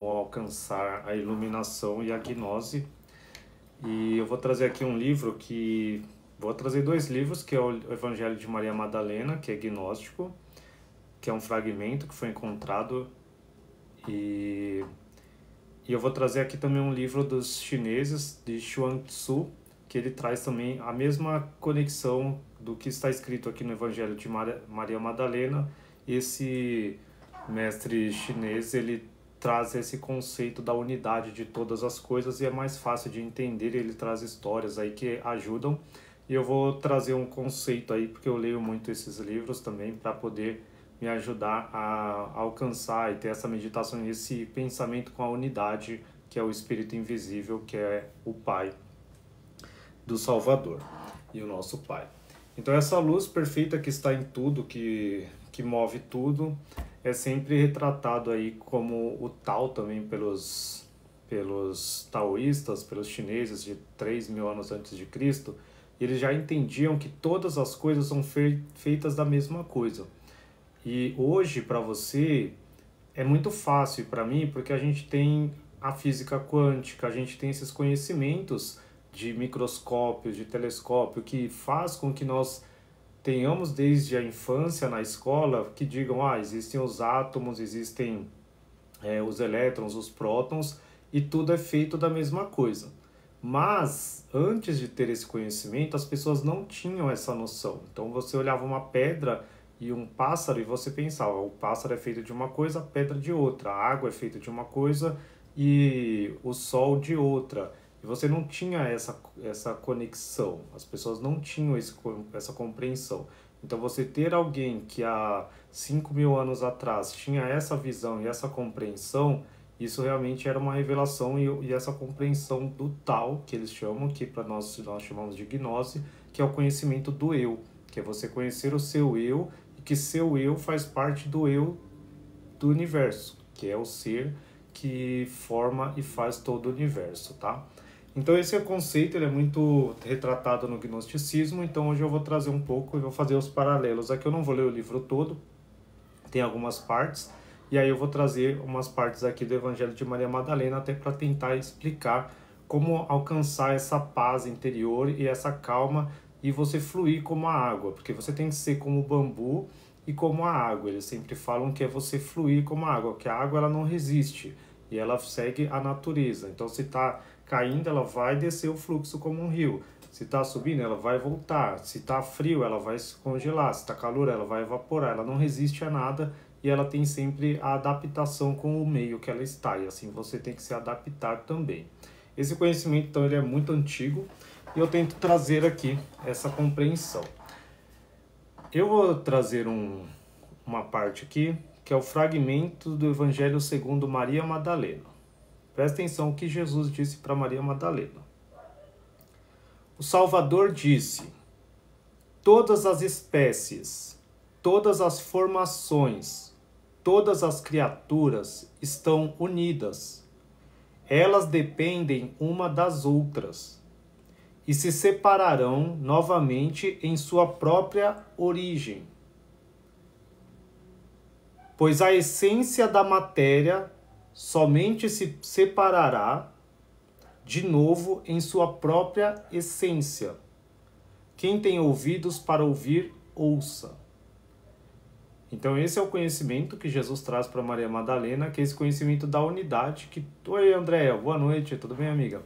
alcançar a iluminação e a gnose. E eu vou trazer aqui um livro que... Vou trazer dois livros, que é o Evangelho de Maria Madalena, que é gnóstico, que é um fragmento que foi encontrado. E eu vou trazer aqui também um livro dos chineses, de Xuan-Tzu, que ele traz também a mesma conexão do que está escrito aqui no Evangelho de Maria Madalena. Esse mestre chinês, ele traz esse conceito da unidade de todas as coisas e é mais fácil de entender. Ele traz histórias aí que ajudam. E eu vou trazer um conceito aí, porque eu leio muito esses livros também, para poder me ajudar a alcançar e ter essa meditação, esse pensamento com a unidade, que é o Espírito Invisível, que é o Pai do Salvador e o nosso Pai. Então essa luz perfeita que está em tudo, que move tudo, é sempre retratado aí como o Tao também pelos taoístas, pelos chineses de 3.000 anos antes de Cristo. Eles já entendiam que todas as coisas são feitas da mesma coisa. E hoje, para você, é muito fácil para mim, porque a gente tem a física quântica, a gente tem esses conhecimentos de microscópio, de telescópio, que faz com que nós tenhamos desde a infância na escola que digam, existem os átomos, existem os elétrons, os prótons, e tudo é feito da mesma coisa. Mas, antes de ter esse conhecimento, as pessoas não tinham essa noção. Então, você olhava uma pedra e um pássaro e você pensava, o pássaro é feito de uma coisa, a pedra de outra, a água é feita de uma coisa e o sol de outra. E você não tinha essa conexão, as pessoas não tinham essa compreensão. Então, você ter alguém que há 5.000 anos atrás tinha essa visão e essa compreensão, isso realmente era uma revelação, e essa compreensão do tal, que eles chamam, que para nós chamamos de gnose, que é o conhecimento do eu, que é você conhecer o seu eu, e que seu eu faz parte do eu do universo, que é o ser que forma e faz todo o universo, tá? Então esse é o conceito, ele é muito retratado no gnosticismo. Então hoje eu vou trazer um pouco e vou fazer os paralelos. Aqui eu não vou ler o livro todo, tem algumas partes, e aí eu vou trazer umas partes aqui do Evangelho de Maria Madalena, até para tentar explicar como alcançar essa paz interior e essa calma, e você fluir como a água, porque você tem que ser como o bambu e como a água. Eles sempre falam que é você fluir como a água, que a água ela não resiste, e ela segue a natureza. Então se está caindo, ela vai descer o fluxo como um rio. Se está subindo, ela vai voltar. Se está frio, ela vai se congelar. Se está calor, ela vai evaporar. Ela não resiste a nada, e ela tem sempre a adaptação com o meio que ela está. E assim você tem que se adaptar também. Esse conhecimento, então, ele é muito antigo, e eu tento trazer aqui essa compreensão. Eu vou trazer uma parte aqui, que é o fragmento do Evangelho segundo Maria Madalena. Presta atenção o que Jesus disse para Maria Madalena. O Salvador disse: todas as espécies, todas as formações, todas as criaturas estão unidas. Elas dependem uma das outras e se separarão novamente em sua própria origem. Pois a essência da matéria somente se separará de novo em sua própria essência. Quem tem ouvidos para ouvir, ouça. Então esse é o conhecimento que Jesus traz para Maria Madalena, que é esse conhecimento da unidade. Oi, Andréia, boa noite, tudo bem, amiga?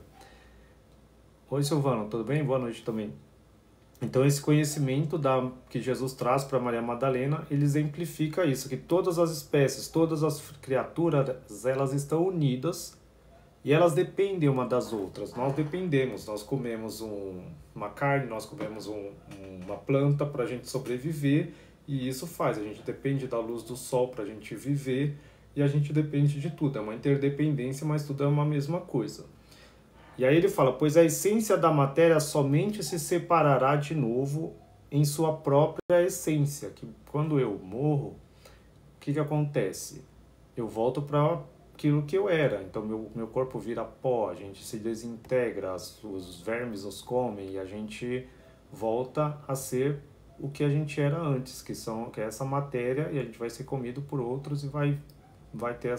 Oi, Silvano, tudo bem? Boa noite também. Então esse conhecimento que Jesus traz para Maria Madalena, ele exemplifica isso, que todas as espécies, todas as criaturas, elas estão unidas e elas dependem uma das outras. Nós dependemos, nós comemos uma carne, nós comemos uma planta para a gente sobreviver, e isso faz, a gente depende da luz do sol para a gente viver, e a gente depende de tudo, é uma interdependência, mas tudo é uma mesma coisa. E aí ele fala, pois a essência da matéria somente se separará de novo em sua própria essência, que quando eu morro, o que acontece? Eu volto para aquilo que eu era, então meu corpo vira pó, a gente se desintegra, os vermes nos comem, e a gente volta a ser o que a gente era antes, que é essa matéria, e a gente vai ser comido por outros e vai ter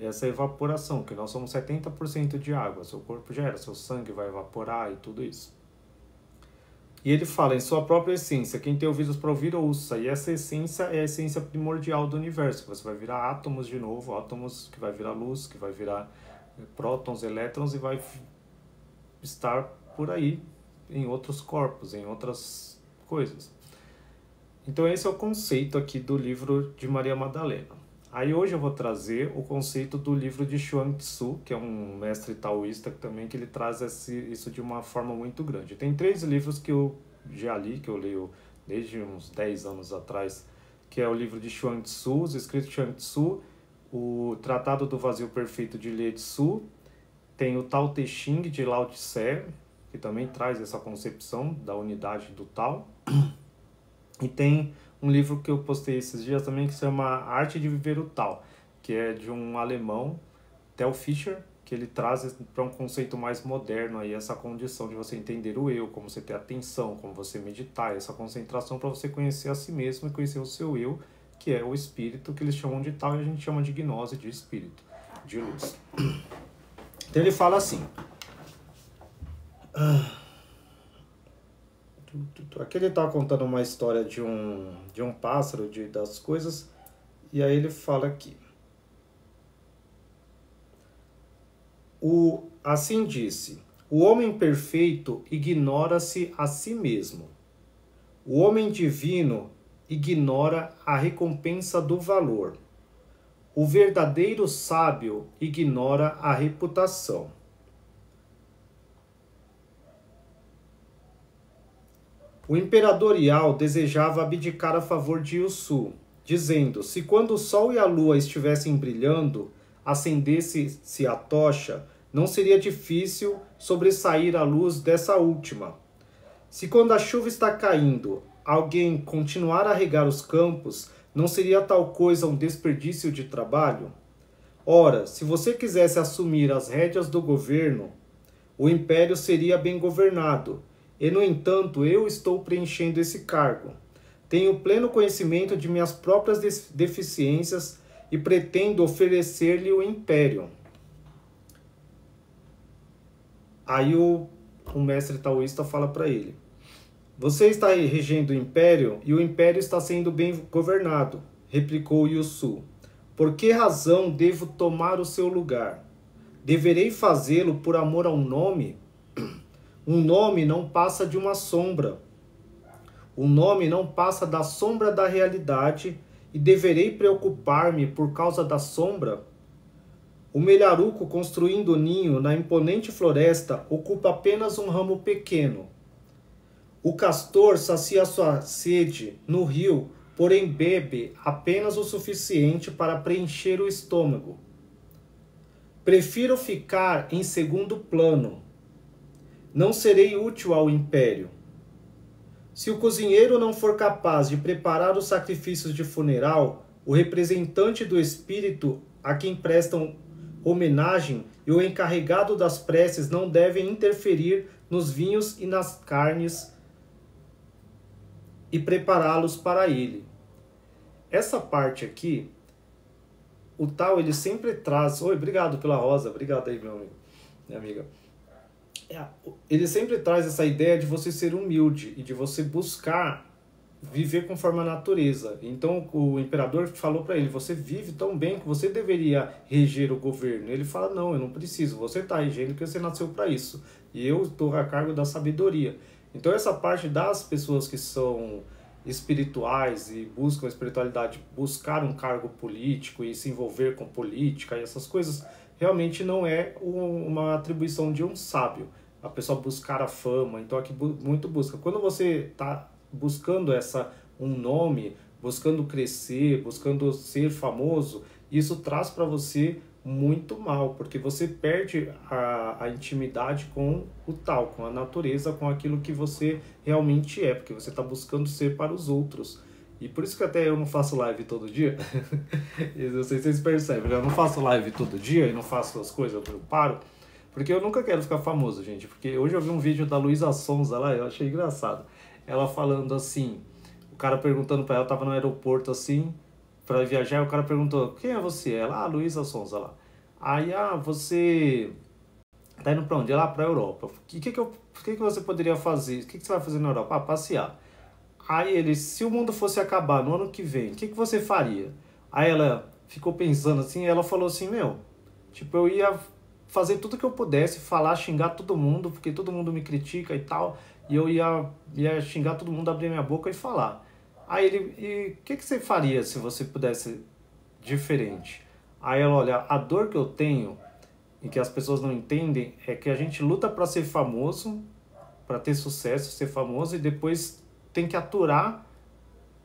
essa evaporação, que nós somos 70% de água, seu corpo já era, seu sangue vai evaporar e tudo isso. E ele fala, em sua própria essência, quem tem ouvidos para ouvir, ouça. E essa essência é a essência primordial do universo. Você vai virar átomos de novo, átomos que vai virar luz, que vai virar prótons, elétrons e vai estar por aí em outros corpos, em outras coisas. Então esse é o conceito aqui do livro de Maria Madalena. Aí hoje eu vou trazer o conceito do livro de Chuang Tzu, que é um mestre taoísta também, que ele traz isso de uma forma muito grande. Tem 3 livros que eu já li, que eu leio desde uns 10 anos atrás, que é o livro de Chuang Tzu, os escritos de Chuang Tzu, o Tratado do Vazio Perfeito de Lao Tzu, tem o Tao Te Ching de Lao Tse, que também traz essa concepção da unidade do Tao, e tem um livro que eu postei esses dias também que se chama Arte de Viver o Tao, que é de um alemão, Theo Fischer, que ele traz para um conceito mais moderno aí essa condição de você entender o eu, como você ter atenção, como você meditar, essa concentração para você conhecer a si mesmo e conhecer o seu eu, que é o espírito, que eles chamam de Tao e a gente chama de gnose, de espírito, de luz. Então ele fala assim... Aqui ele está contando uma história de um pássaro, das coisas, e aí ele fala aqui. Assim disse, o homem perfeito ignora-se a si mesmo. O homem divino ignora a recompensa do valor. O verdadeiro sábio ignora a reputação. O imperador Yao desejava abdicar a favor de Yusu, dizendo, se quando o sol e a lua estivessem brilhando, acendesse-se a tocha, não seria difícil sobressair a luz dessa última. Se quando a chuva está caindo, alguém continuar a regar os campos, não seria tal coisa um desperdício de trabalho? Ora, se você quisesse assumir as rédeas do governo, o império seria bem governado. E, no entanto, eu estou preenchendo esse cargo. Tenho pleno conhecimento de minhas próprias deficiências e pretendo oferecer-lhe o império. Aí o mestre taoísta fala para ele, você está regendo o império e o império está sendo bem governado, replicou Yusu. Por que razão devo tomar o seu lugar? Deverei fazê-lo por amor a um nome? Um nome não passa de uma sombra. Um nome não passa da sombra da realidade e deverei preocupar-me por causa da sombra? O melharuco construindo o ninho na imponente floresta ocupa apenas um ramo pequeno. O castor sacia sua sede no rio, porém bebe apenas o suficiente para preencher o estômago. Prefiro ficar em segundo plano. Não serei útil ao império. Se o cozinheiro não for capaz de preparar os sacrifícios de funeral, o representante do espírito a quem prestam homenagem e o encarregado das preces não devem interferir nos vinhos e nas carnes e prepará-los para ele. Essa parte aqui, o Tao, ele sempre traz... Oi, obrigado pela rosa, obrigado aí, meu amigo, minha amiga. Ele sempre traz essa ideia de você ser humilde e de você buscar viver conforme a natureza. Então o imperador falou para ele, você vive tão bem que você deveria reger o governo. Ele fala, não, eu não preciso, você está regendo porque você nasceu para isso. E eu estou a cargo da sabedoria. Então essa parte das pessoas que são espirituais e buscam a espiritualidade, buscar um cargo político e se envolver com política e essas coisas, realmente não é uma atribuição de um sábio. A pessoa buscar a fama, então aqui muito busca. Quando você está buscando um nome, buscando crescer, buscando ser famoso, isso traz para você muito mal, porque você perde a intimidade com o tal, com a natureza, com aquilo que você realmente é, porque você está buscando ser para os outros. E por isso que até eu não faço live todo dia. Eu não sei se vocês percebem, eu não faço live todo dia e não faço as coisas, eu paro. Porque eu nunca quero ficar famoso, gente. Porque hoje eu vi um vídeo da Luísa Sonza lá, eu achei engraçado. Ela falando assim, o cara perguntando pra ela, tava no aeroporto assim, pra viajar, e o cara perguntou, quem é você? Ela, Luísa Sonza lá. Aí, você tá indo pra onde? Lá pra Europa. O que você poderia fazer? O que você vai fazer na Europa? Passear. Aí ele, se o mundo fosse acabar no ano que vem, o que você faria? Aí ela ficou pensando assim, e ela falou assim, meu, tipo, eu ia fazer tudo que eu pudesse, falar, xingar todo mundo, porque todo mundo me critica e tal, e eu ia xingar todo mundo, abrir minha boca e falar. Aí ele, e o que você faria se você pudesse diferente? Aí ela, olha, a dor que eu tenho e que as pessoas não entendem é que a gente luta para ser famoso, para ter sucesso, ser famoso e depois tem que aturar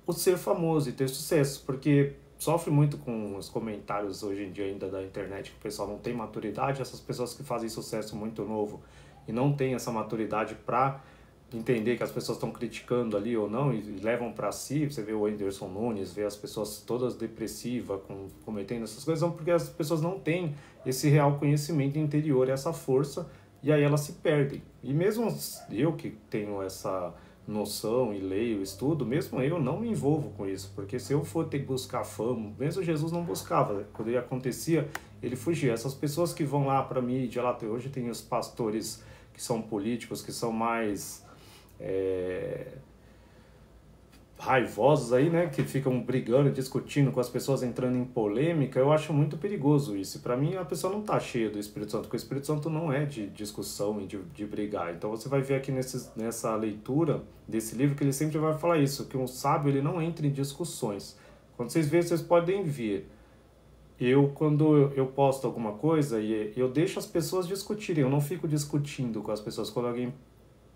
o ser famoso e ter sucesso, porque sofre muito com os comentários hoje em dia ainda da internet, que o pessoal não tem maturidade, essas pessoas que fazem sucesso muito novo e não tem essa maturidade para entender que as pessoas estão criticando ali ou não e levam para si. Você vê o Whindersson Nunes, vê as pessoas todas depressivas, cometendo essas coisas, porque as pessoas não têm esse real conhecimento interior, essa força, e aí elas se perdem. E mesmo eu que tenho essa noção e leio, estudo, mesmo eu não me envolvo com isso, porque se eu for ter que buscar fama, mesmo Jesus não buscava, quando ele acontecia, ele fugia. Essas pessoas que vão lá para mídia, lá hoje tem os pastores que são políticos, que são mais raivosos aí, né, que ficam brigando, discutindo com as pessoas, entrando em polêmica. Eu acho muito perigoso isso. Para mim, a pessoa não tá cheia do Espírito Santo, porque o Espírito Santo não é de discussão e de brigar. Então você vai ver aqui nessa leitura desse livro que ele sempre vai falar isso, que um sábio ele não entra em discussões. Quando vocês verem, vocês podem ver. Quando eu posto alguma coisa, e eu deixo as pessoas discutirem, eu não fico discutindo com as pessoas. Quando alguém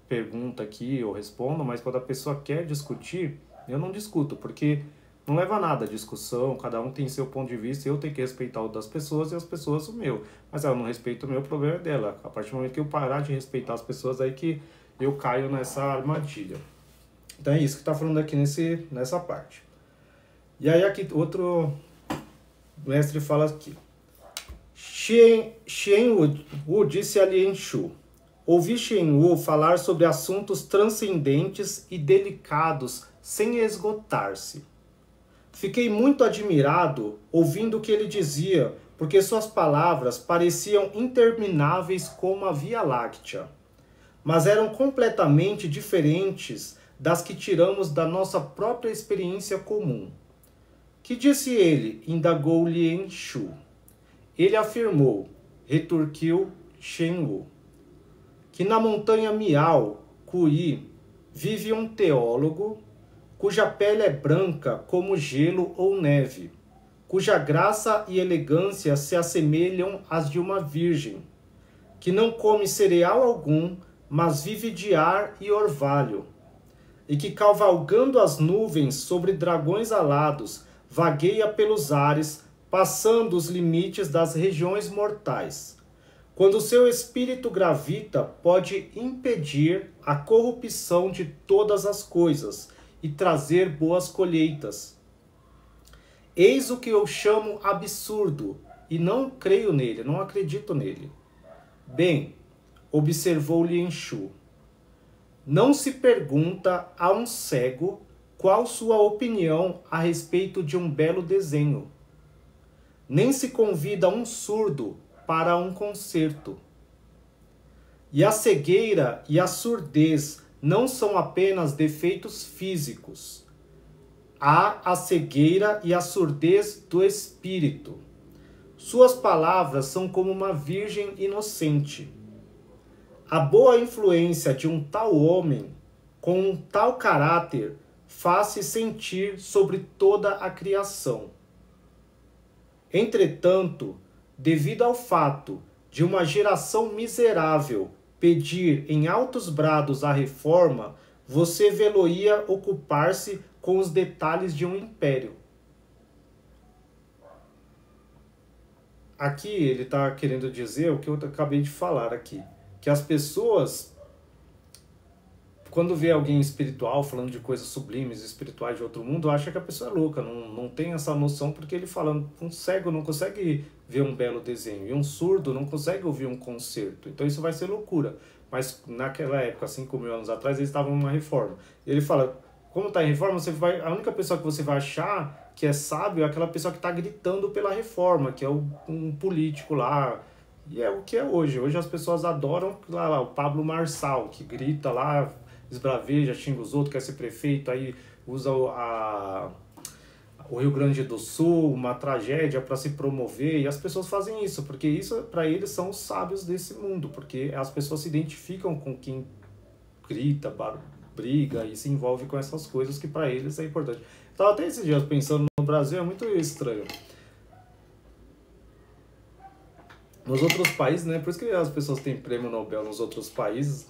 pergunta aqui, eu respondo, mas quando a pessoa quer discutir, eu não discuto, porque não leva a nada a discussão, cada um tem seu ponto de vista, eu tenho que respeitar o das pessoas e as pessoas o meu. Mas ela não respeita o meu, o problema é dela. A partir do momento que eu parar de respeitar as pessoas, aí que eu caio nessa armadilha. Então é isso que está falando aqui nessa parte. E aí aqui outro mestre fala aqui. Shen Wu disse a Lien Shu: ouvi Shen Wu falar sobre assuntos transcendentes e delicados sem esgotar-se. Fiquei muito admirado ouvindo o que ele dizia, porque suas palavras pareciam intermináveis como a Via Láctea, mas eram completamente diferentes das que tiramos da nossa própria experiência comum. Que disse ele? Indagou Lien Shu. Ele afirmou, retorquiu Shen Wu, que na montanha Miao, Cuyi, vive um teólogo cuja pele é branca como gelo ou neve, cuja graça e elegância se assemelham às de uma virgem, que não come cereal algum, mas vive de ar e orvalho, e que cavalgando as nuvens sobre dragões alados, vagueia pelos ares, passando os limites das regiões mortais. Quando seu espírito gravita, pode impedir a corrupção de todas as coisas e trazer boas colheitas. Eis o que eu chamo absurdo, e não creio nele, não acredito nele. Bem, observou Lien Shu, não se pergunta a um cego qual sua opinião a respeito de um belo desenho. Nem se convida um surdo para um concerto. E a cegueira e a surdez não são apenas defeitos físicos. Há a cegueira e a surdez do espírito. Suas palavras são como uma virgem inocente. A boa influência de um tal homem, com um tal caráter, faz-se sentir sobre toda a criação. Entretanto, devido ao fato de uma geração miserável pedir em altos brados a reforma, você vê-lo-ia ocupar-se com os detalhes de um império. Aqui ele está querendo dizer o que eu acabei de falar aqui, que as pessoas, quando vê alguém espiritual falando de coisas sublimes, espirituais de outro mundo, acha que a pessoa é louca, não tem essa noção, porque ele fala, um cego não consegue ver um belo desenho, e um surdo não consegue ouvir um concerto, então isso vai ser loucura. Mas naquela época, 5.000 anos atrás, eles estavam numa reforma. Ele fala, como está em reforma, a única pessoa que você vai achar que é sábio é aquela pessoa que está gritando pela reforma, que é um político lá. E é o que é hoje. Hoje as pessoas adoram lá, o Pablo Marçal, que grita lá, esbraveja, xinga os outros, quer ser prefeito, aí usa o Rio Grande do Sul, uma tragédia para se promover, e as pessoas fazem isso, porque isso para eles são os sábios desse mundo, porque as pessoas se identificam com quem grita, briga e se envolve com essas coisas que para eles é importante. Estava até esses dias pensando no Brasil, é muito estranho. Nos outros países, né? Por isso que as pessoas têm prêmio Nobel nos outros países,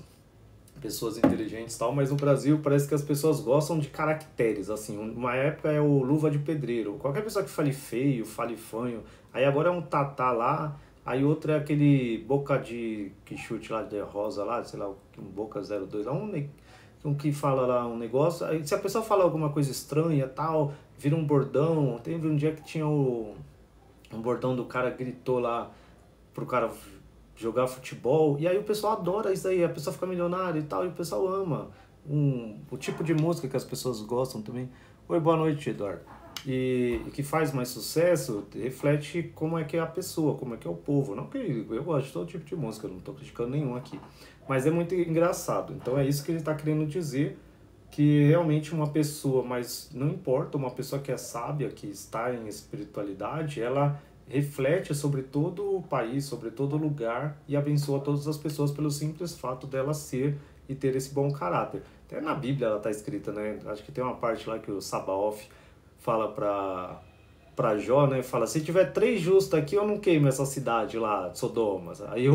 pessoas inteligentes e tal, mas no Brasil parece que as pessoas gostam de caracteres, assim, uma época é o luva de pedreiro, qualquer pessoa que fale feio, fale fanho, aí agora é um tatá lá, aí outro é aquele boca de que chute lá de rosa lá, sei lá, um boca 02 lá, um que fala lá um negócio, aí se a pessoa fala alguma coisa estranha tal, vira um bordão, teve um dia que tinha um bordão do cara gritou lá pro cara jogar futebol, e aí o pessoal adora isso aí, a pessoa fica milionária e tal, e o pessoal ama o tipo de música que as pessoas gostam também. Oi, boa noite, Eduardo. E que faz mais sucesso, reflete como é que é a pessoa, como é que é o povo. Não que eu gosto de todo tipo de música, não estou criticando nenhum aqui. Mas é muito engraçado. Então é isso que ele está querendo dizer, que realmente uma pessoa, mas não importa, uma pessoa que é sábia, que está em espiritualidade, ela reflete sobre todo o país, sobre todo lugar e abençoa todas as pessoas pelo simples fato dela ser e ter esse bom caráter. Até na Bíblia ela está escrita, né? Acho que tem uma parte lá que o Sabaoth fala para Jó, né? Fala, se tiver 3 justos aqui, eu não queimo essa cidade lá, Sodoma. Aí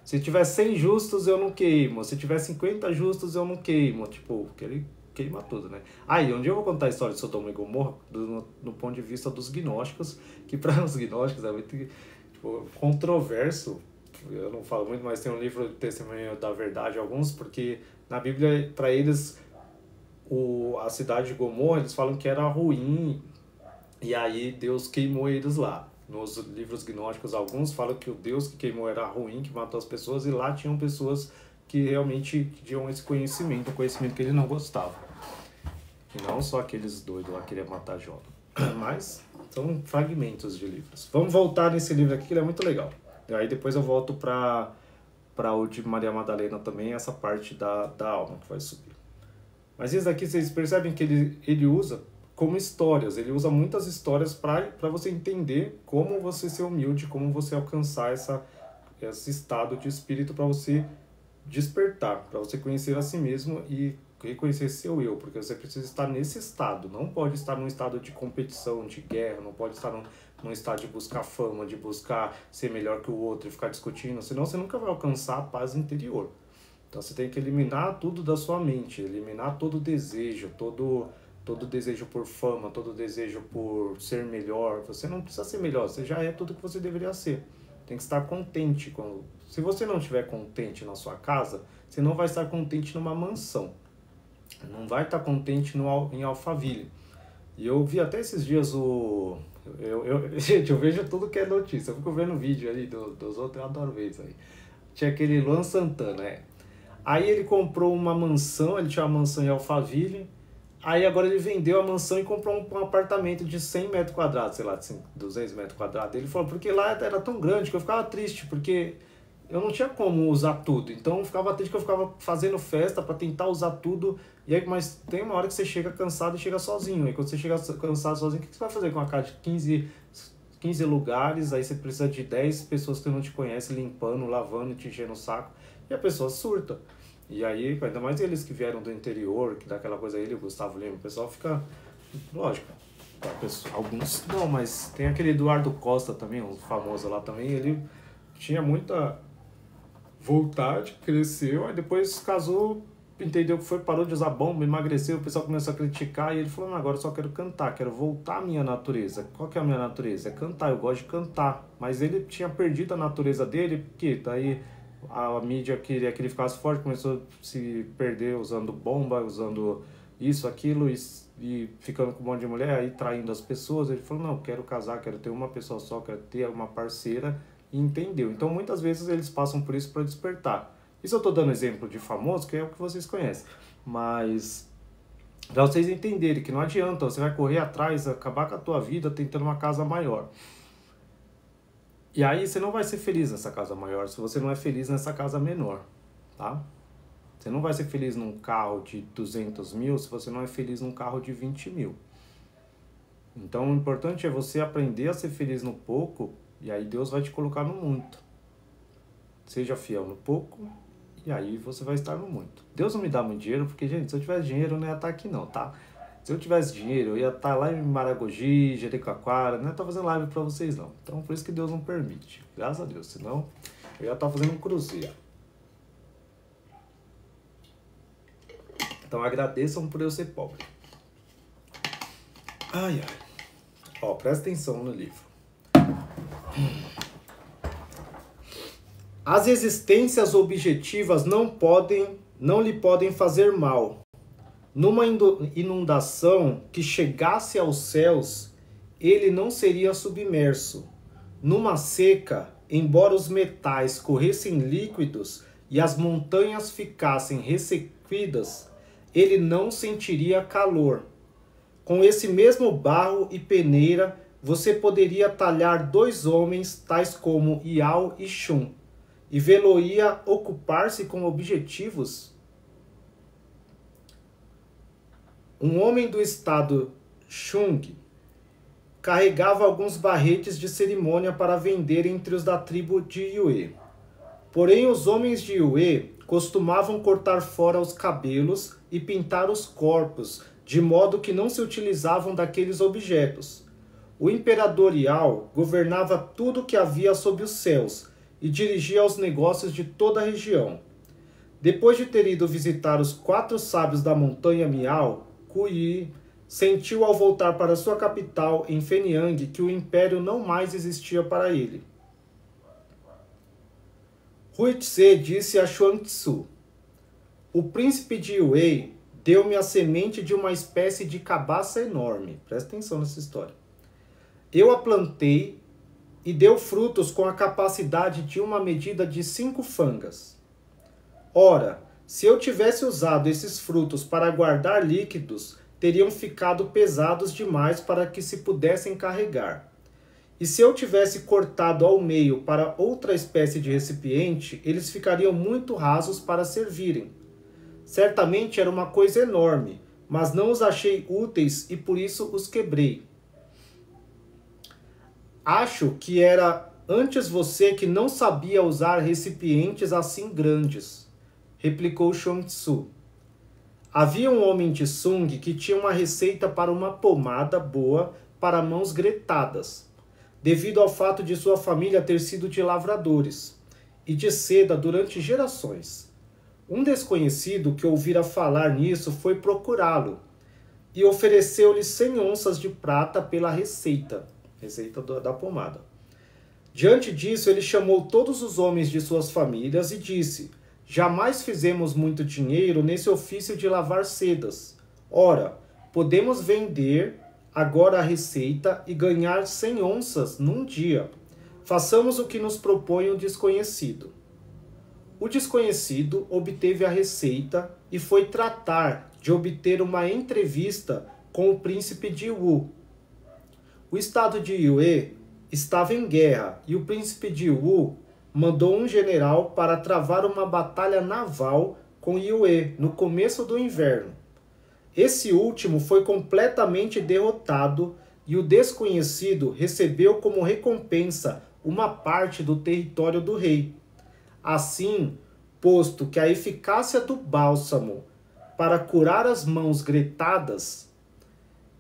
se tiver 100 justos, eu não queimo. Se tiver 50 justos, eu não queimo. Tipo, que ele queima tudo, né? Aí, um dia eu vou contar a história de Sodoma e Gomorra no ponto de vista dos gnósticos, que para os gnósticos é muito tipo, controverso. Eu não falo muito, mas tem um livro de Testemunho da Verdade, alguns, porque na Bíblia, para eles, a cidade de Gomorra, eles falam que era ruim, e aí Deus queimou eles lá. Nos livros gnósticos, alguns falam que o Deus que queimou era ruim, que matou as pessoas, e lá tinham pessoas que realmente tinham esse conhecimento, um conhecimento que ele não gostava. E não só aqueles doidos lá que queriam matar Jó. Mas são fragmentos de livros. Vamos voltar nesse livro aqui, que ele é muito legal. E aí depois eu volto para o de Maria Madalena também, essa parte da alma que vai subir. Mas isso aqui vocês percebem que ele usa como histórias, ele usa muitas histórias para você entender como você ser humilde, como você alcançar esse estado de espírito para você despertar, para você conhecer a si mesmo e reconhecer seu eu, porque você precisa estar nesse estado, não pode estar num estado de competição, de guerra, não pode estar num estado de buscar fama, de buscar ser melhor que o outro e ficar discutindo, senão você nunca vai alcançar a paz interior. Então você tem que eliminar tudo da sua mente, eliminar todo desejo, todo desejo por fama, todo desejo por ser melhor. Você não precisa ser melhor, você já é tudo que você deveria ser. Tem que estar contente. Se você não estiver contente na sua casa, você não vai estar contente numa mansão. Não vai estar contente em Alphaville. E eu vi até esses dias gente, eu vejo tudo que é notícia. Eu fico vendo vídeo ali dos outros, eu adoro ver isso aí. Tinha aquele Luan Santana, Aí ele comprou uma mansão, ele tinha uma mansão em Alphaville. Aí agora ele vendeu a mansão e comprou um apartamento de 100 metros quadrados, sei lá, 200 metros quadrados. Ele falou, porque lá era tão grande que eu ficava triste, porque eu não tinha como usar tudo. Então eu ficava triste que eu ficava fazendo festa para tentar usar tudo. E aí, mas tem uma hora que você chega cansado e chega sozinho. E quando você chega cansado sozinho, o que você vai fazer com uma casa de 15 lugares? Aí você precisa de 10 pessoas que não te conhecem limpando, lavando e te enchendo o saco. E a pessoa surta. E aí, ainda mais eles que vieram do interior, que dá aquela coisa aí, o Gustavo Lima, o pessoal fica... Lógico, alguns não, mas tem aquele Eduardo Costa também, um famoso lá também, ele tinha muita vontade, cresceu, aí depois casou, entendeu que foi, parou de usar bomba, emagreceu, o pessoal começou a criticar, e ele falou, não, agora eu só quero cantar, quero voltar à minha natureza. Qual que é a minha natureza? É cantar, eu gosto de cantar. Mas ele tinha perdido a natureza dele, porque daí a mídia queria que ele ficasse forte, começou a se perder usando bomba, usando isso, aquilo, e ficando com um monte de mulher, aí traindo as pessoas. Ele falou, não, quero casar, quero ter uma pessoa só, quero ter uma parceira, e entendeu. Então muitas vezes eles passam por isso para despertar. Isso eu estou dando exemplo de famoso, que é o que vocês conhecem, mas Para vocês entenderem que não adianta, você vai correr atrás, acabar com a tua vida tentando uma casa maior. E aí você não vai ser feliz nessa casa maior se você não é feliz nessa casa menor, tá? Você não vai ser feliz num carro de 200 mil se você não é feliz num carro de 20 mil. Então o importante é você aprender a ser feliz no pouco e aí Deus vai te colocar no muito. Seja fiel no pouco e aí você vai estar no muito. Deus não me dá muito dinheiro porque, gente, se eu tivesse dinheiro eu não ia estar aqui não, tá? Se eu tivesse dinheiro eu ia estar lá em Maragogi, Jericoacoara, não ia estar fazendo live pra vocês não. Então por isso que Deus não permite, graças a Deus, senão eu ia estar fazendo um cruzeiro. Então agradeçam por eu ser pobre. Ai, ai. Ó, presta atenção no livro. As existências objetivas não lhe podem fazer mal. Numa inundação que chegasse aos céus, ele não seria submerso. Numa seca, embora os metais corressem líquidos e as montanhas ficassem ressequidas, ele não sentiria calor. Com esse mesmo barro e peneira, você poderia talhar 2 homens, tais como Iao e Shun, e vê-lo-ia ocupar-se com objetivos. Um homem do estado Shung carregava alguns barretes de cerimônia para vender entre os da tribo de Yue. Porém, os homens de Yue costumavam cortar fora os cabelos e pintar os corpos, de modo que não se utilizavam daqueles objetos. O imperador Yao governava tudo o que havia sob os céus e dirigia os negócios de toda a região. Depois de ter ido visitar os 4 sábios da montanha Miao, Kuyi sentiu ao voltar para sua capital em Fenyang que o império não mais existia para ele. Huitze disse a Xuanzhu: o príncipe de Yue deu-me a semente de uma espécie de cabaça enorme. Presta atenção nessa história. Eu a plantei e deu frutos com a capacidade de uma medida de 5 fangas. Ora, se eu tivesse usado esses frutos para guardar líquidos, teriam ficado pesados demais para que se pudessem carregar. E se eu tivesse cortado ao meio para outra espécie de recipiente, eles ficariam muito rasos para servirem. Certamente era uma coisa enorme, mas não os achei úteis e por isso os quebrei. Acho que era antes você que não sabia usar recipientes assim grandes, replicou Xuanzhu. Havia um homem de Sung que tinha uma receita para uma pomada boa para mãos gretadas, devido ao fato de sua família ter sido de lavradores e de seda durante gerações. Um desconhecido que ouvira falar nisso foi procurá-lo e ofereceu-lhe 100 onças de prata pela receita da pomada. Diante disso, ele chamou todos os homens de suas famílias e disse: jamais fizemos muito dinheiro nesse ofício de lavar sedas. Ora, podemos vender agora a receita e ganhar 100 onças num dia. Façamos o que nos propõe o desconhecido. O desconhecido obteve a receita e foi tratar de obter uma entrevista com o príncipe de Wu. O estado de Yue estava em guerra e o príncipe de Wu mandou um general para travar uma batalha naval com Yue no começo do inverno. Esse último foi completamente derrotado e o desconhecido recebeu como recompensa uma parte do território do rei. Assim, posto que a eficácia do bálsamo para curar as mãos gretadas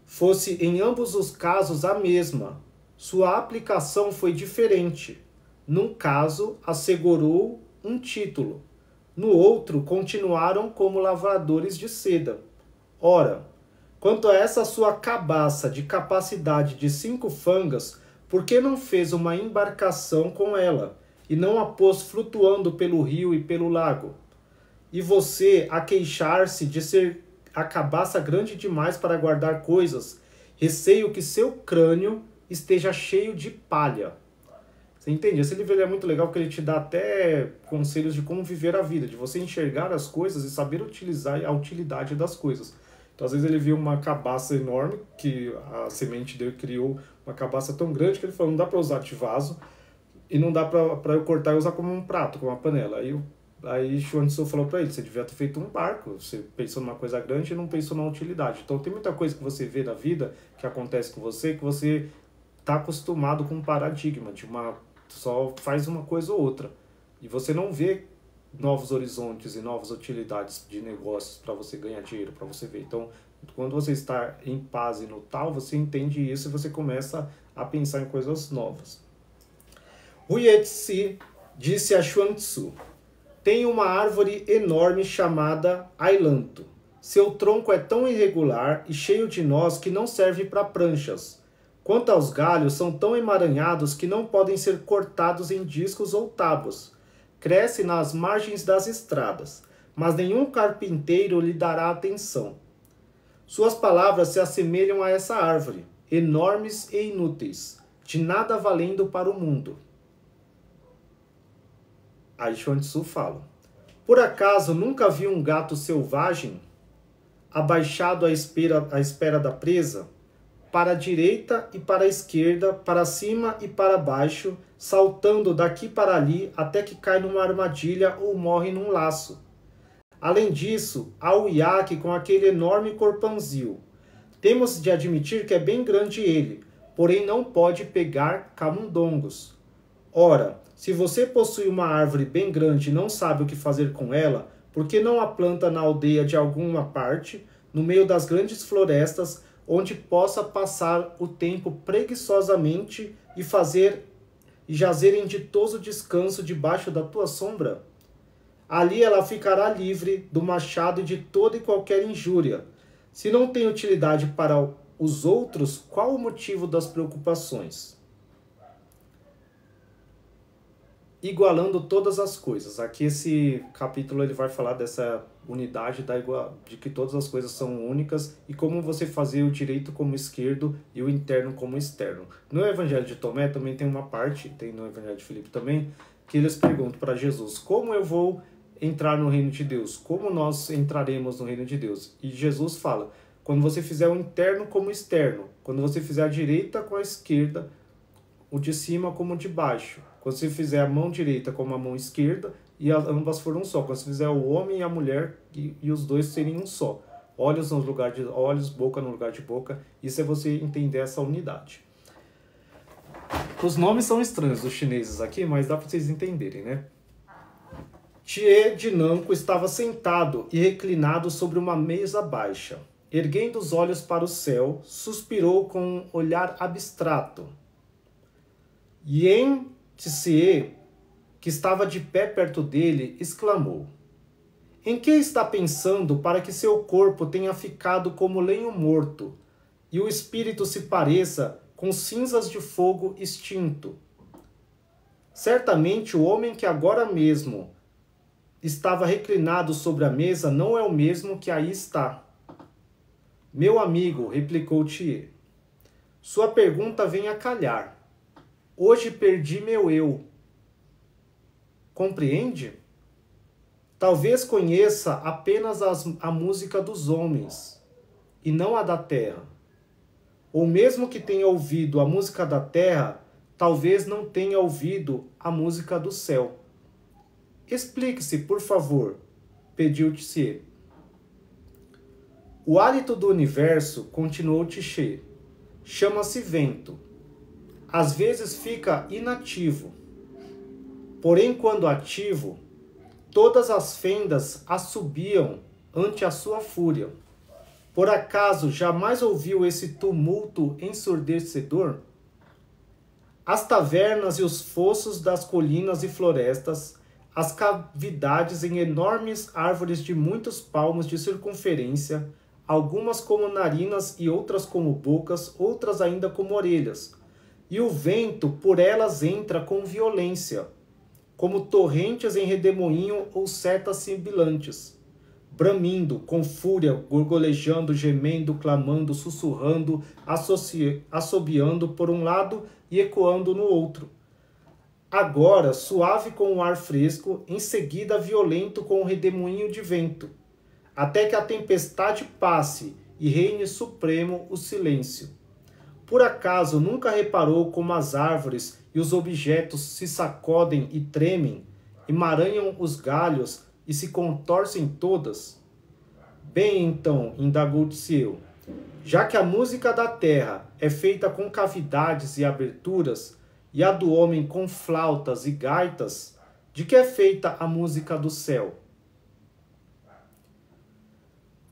fosse em ambos os casos a mesma, sua aplicação foi diferente. Num caso, assegurou um título. No outro, continuaram como lavradores de seda. Ora, quanto a essa sua cabaça de capacidade de 5 fangas, por que não fez uma embarcação com ela e não a pôs flutuando pelo rio e pelo lago? E você a queixar-se de ser a cabaça grande demais para guardar coisas, receio que seu crânio esteja cheio de palha. Você entende? Esse livro é muito legal porque ele te dá até conselhos de como viver a vida, de você enxergar as coisas e saber utilizar a utilidade das coisas. Então, às vezes ele viu uma cabaça enorme, que a semente dele criou uma cabaça tão grande que ele falou, não dá para usar de vaso e não dá para eu cortar e usar como um prato, como uma panela. Aí Chuan Tzu falou para ele, você devia ter feito um barco, você pensou numa coisa grande e não pensou na utilidade. Então tem muita coisa que você vê na vida, que acontece com você, que você está acostumado com um paradigma, só faz uma coisa ou outra. E você não vê novos horizontes e novas utilidades de negócios para você ganhar dinheiro, para você ver. Então, quando você está em paz e no tal, você entende isso e você começa a pensar em coisas novas. Huye Tzu disse a Chuan Tzu, tem uma árvore enorme chamada ailanto. Seu tronco é tão irregular e cheio de nós que não serve para pranchas. Quanto aos galhos, são tão emaranhados que não podem ser cortados em discos ou tábuas. Cresce nas margens das estradas, mas nenhum carpinteiro lhe dará atenção. Suas palavras se assemelham a essa árvore, enormes e inúteis, de nada valendo para o mundo. Aí Chuan Tzu fala, por acaso nunca vi um gato selvagem, abaixado à espera da presa, para a direita e para a esquerda, para cima e para baixo, saltando daqui para ali até que cai numa armadilha ou morre num laço. Além disso, há o iaque com aquele enorme corpãozinho. Temos de admitir que é bem grande ele, porém não pode pegar camundongos. Ora, se você possui uma árvore bem grande e não sabe o que fazer com ela, por que não a planta na aldeia de alguma parte, no meio das grandes florestas, onde possa passar o tempo preguiçosamente e jazer em ditoso descanso debaixo da tua sombra? Ali ela ficará livre do machado e de toda e qualquer injúria. Se não tem utilidade para os outros, qual o motivo das preocupações? Igualando todas as coisas. Aqui esse capítulo ele vai falar dessa unidade de que todas as coisas são únicas e como você fazer o direito como esquerdo e o interno como externo. No Evangelho de Tomé também tem uma parte, tem no Evangelho de Filipe também, que eles perguntam para Jesus, como eu vou entrar no reino de Deus? Como nós entraremos no reino de Deus? E Jesus fala, quando você fizer o interno como o externo, quando você fizer a direita com a esquerda, o de cima como o de baixo. Quando você fizer a mão direita como a mão esquerda e ambas forem um só. Quando você fizer o homem e a mulher e os dois serem um só. Olhos no lugar de olhos, boca no lugar de boca. Isso é você entender essa unidade. Os nomes são estranhos dos chineses aqui, mas dá para vocês entenderem, né? Tie de Nanko estava sentado e reclinado sobre uma mesa baixa. Erguendo os olhos para o céu, suspirou com um olhar abstrato. Yen Tse, que estava de pé perto dele, exclamou, em que está pensando para que seu corpo tenha ficado como lenho morto e o espírito se pareça com cinzas de fogo extinto? Certamente o homem que agora mesmo estava reclinado sobre a mesa não é o mesmo que aí está. Meu amigo, replicou Tie, sua pergunta vem a calhar. Hoje perdi meu eu. Compreende? Talvez conheça apenas a música dos homens e não a da terra. Ou mesmo que tenha ouvido a música da terra, talvez não tenha ouvido a música do céu. Explique-se, por favor, pediu Tse. O hálito do universo, continuou Tse, chama-se vento. Às vezes fica inativo. Porém, quando ativo, todas as fendas assobiam ante a sua fúria. Por acaso jamais ouviu esse tumulto ensurdecedor? As tavernas e os fossos das colinas e florestas, as cavidades em enormes árvores de muitos palmos de circunferência, algumas como narinas e outras como bocas, outras ainda como orelhas, e o vento por elas entra com violência, como torrentes em redemoinho ou setas sibilantes, bramindo, com fúria, gorgolejando, gemendo, clamando, sussurrando, assobiando por um lado e ecoando no outro. Agora, suave com o ar fresco, em seguida violento com o redemoinho de vento, até que a tempestade passe e reine supremo o silêncio. Por acaso nunca reparou como as árvores e os objetos se sacodem e tremem, emaranham os galhos e se contorcem todas? Bem, então, indagou Tseu, já que a música da terra é feita com cavidades e aberturas, e a do homem com flautas e gaitas, de que é feita a música do céu?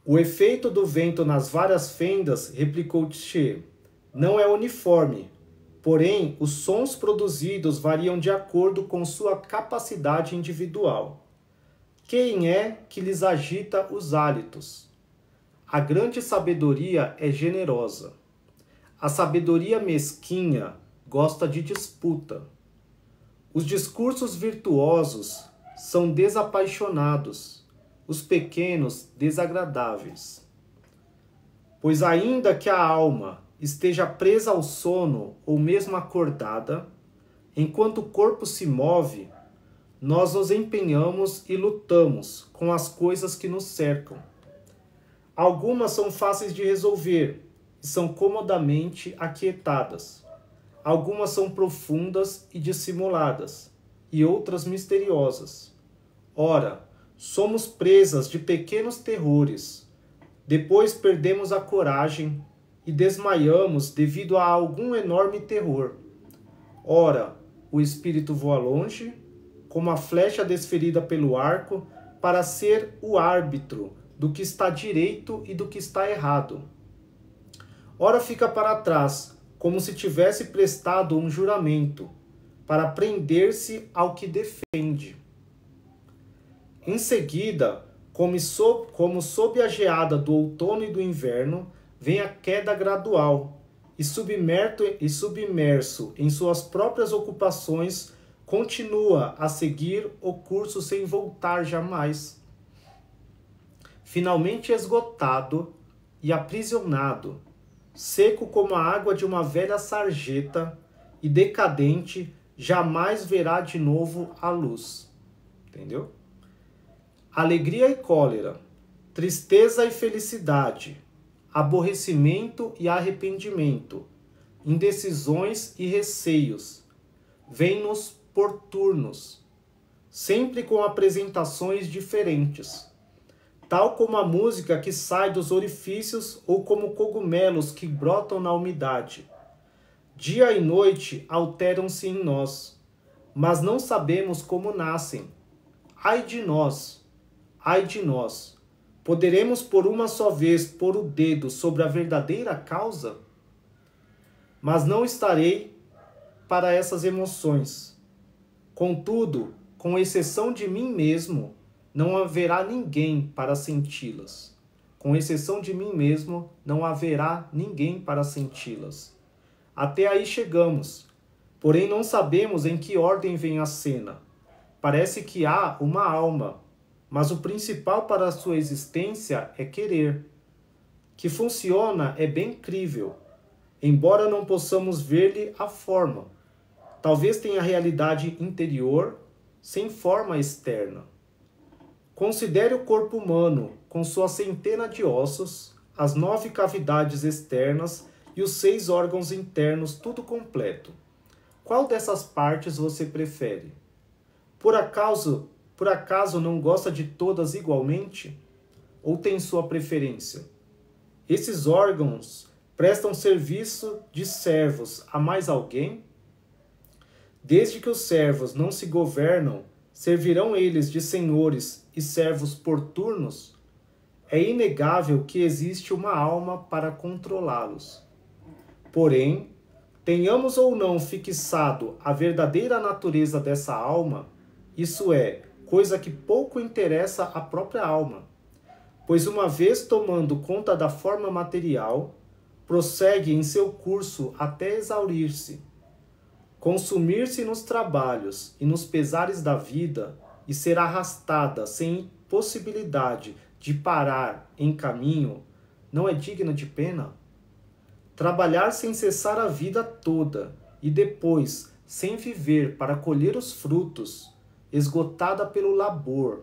O efeito do vento nas várias fendas, replicou Tche, não é uniforme, porém os sons produzidos variam de acordo com sua capacidade individual. Quem é que lhes agita os hálitos? A grande sabedoria é generosa. A sabedoria mesquinha gosta de disputa. Os discursos virtuosos são desapaixonados, os pequenos desagradáveis. Pois ainda que a alma esteja presa ao sono ou mesmo acordada, enquanto o corpo se move, nós nos empenhamos e lutamos com as coisas que nos cercam. Algumas são fáceis de resolver e são comodamente aquietadas. Algumas são profundas e dissimuladas, e outras misteriosas. Ora, somos presas de pequenos terrores. Depois perdemos a coragem e desmaiamos devido a algum enorme terror. Ora, o espírito voa longe, como a flecha desferida pelo arco, para ser o árbitro do que está direito e do que está errado. Ora fica para trás, como se tivesse prestado um juramento, para prender-se ao que defende. Em seguida, como sob a geada do outono e do inverno, vem a queda gradual, e submerso em suas próprias ocupações, continua a seguir o curso sem voltar jamais. Finalmente esgotado e aprisionado, seco como a água de uma velha sarjeta e decadente, jamais verá de novo a luz. Entendeu? Alegria e cólera, tristeza e felicidade, aborrecimento e arrependimento, indecisões e receios, vêm-nos por turnos, sempre com apresentações diferentes, tal como a música que sai dos orifícios ou como cogumelos que brotam na umidade. Dia e noite alteram-se em nós, mas não sabemos como nascem. Ai de nós! Ai de nós! Poderemos por uma só vez pôr o dedo sobre a verdadeira causa? Mas não estarei para essas emoções. Contudo, com exceção de mim mesmo, não haverá ninguém para senti-las. Com exceção de mim mesmo, não haverá ninguém para senti-las. Até aí chegamos, porém não sabemos em que ordem vem a cena. Parece que há uma alma, mas o principal para a sua existência é querer. Que funciona é bem crível, embora não possamos ver-lhe a forma. Talvez tenha realidade interior, sem forma externa. Considere o corpo humano, com sua centena de ossos, as 9 cavidades externas e os 6 órgãos internos, tudo completo. Qual dessas partes você prefere? Por acaso não gosta de todas igualmente? Ou tem sua preferência? Esses órgãos prestam serviço de servos a mais alguém? Desde que os servos não se governam, servirão eles de senhores e servos por turnos? É inegável que existe uma alma para controlá-los. Porém, tenhamos ou não fixado a verdadeira natureza dessa alma, isso é, coisa que pouco interessa à própria alma, pois uma vez tomando conta da forma material, prossegue em seu curso até exaurir-se, consumir-se nos trabalhos e nos pesares da vida e ser arrastada sem possibilidade de parar em caminho, não é digna de pena? Trabalhar sem cessar a vida toda e depois, sem viver para colher os frutos, esgotada pelo labor,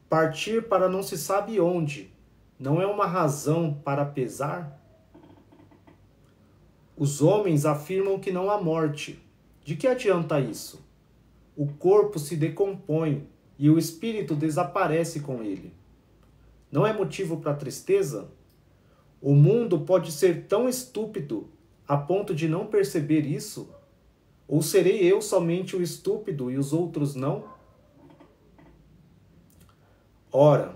partir para não se sabe onde, não é uma razão para pesar? Os homens afirmam que não há morte. De que adianta isso? O corpo se decompõe e o espírito desaparece com ele. Não é motivo para tristeza? O mundo pode ser tão estúpido a ponto de não perceber isso? Ou serei eu somente o estúpido e os outros não? Ora,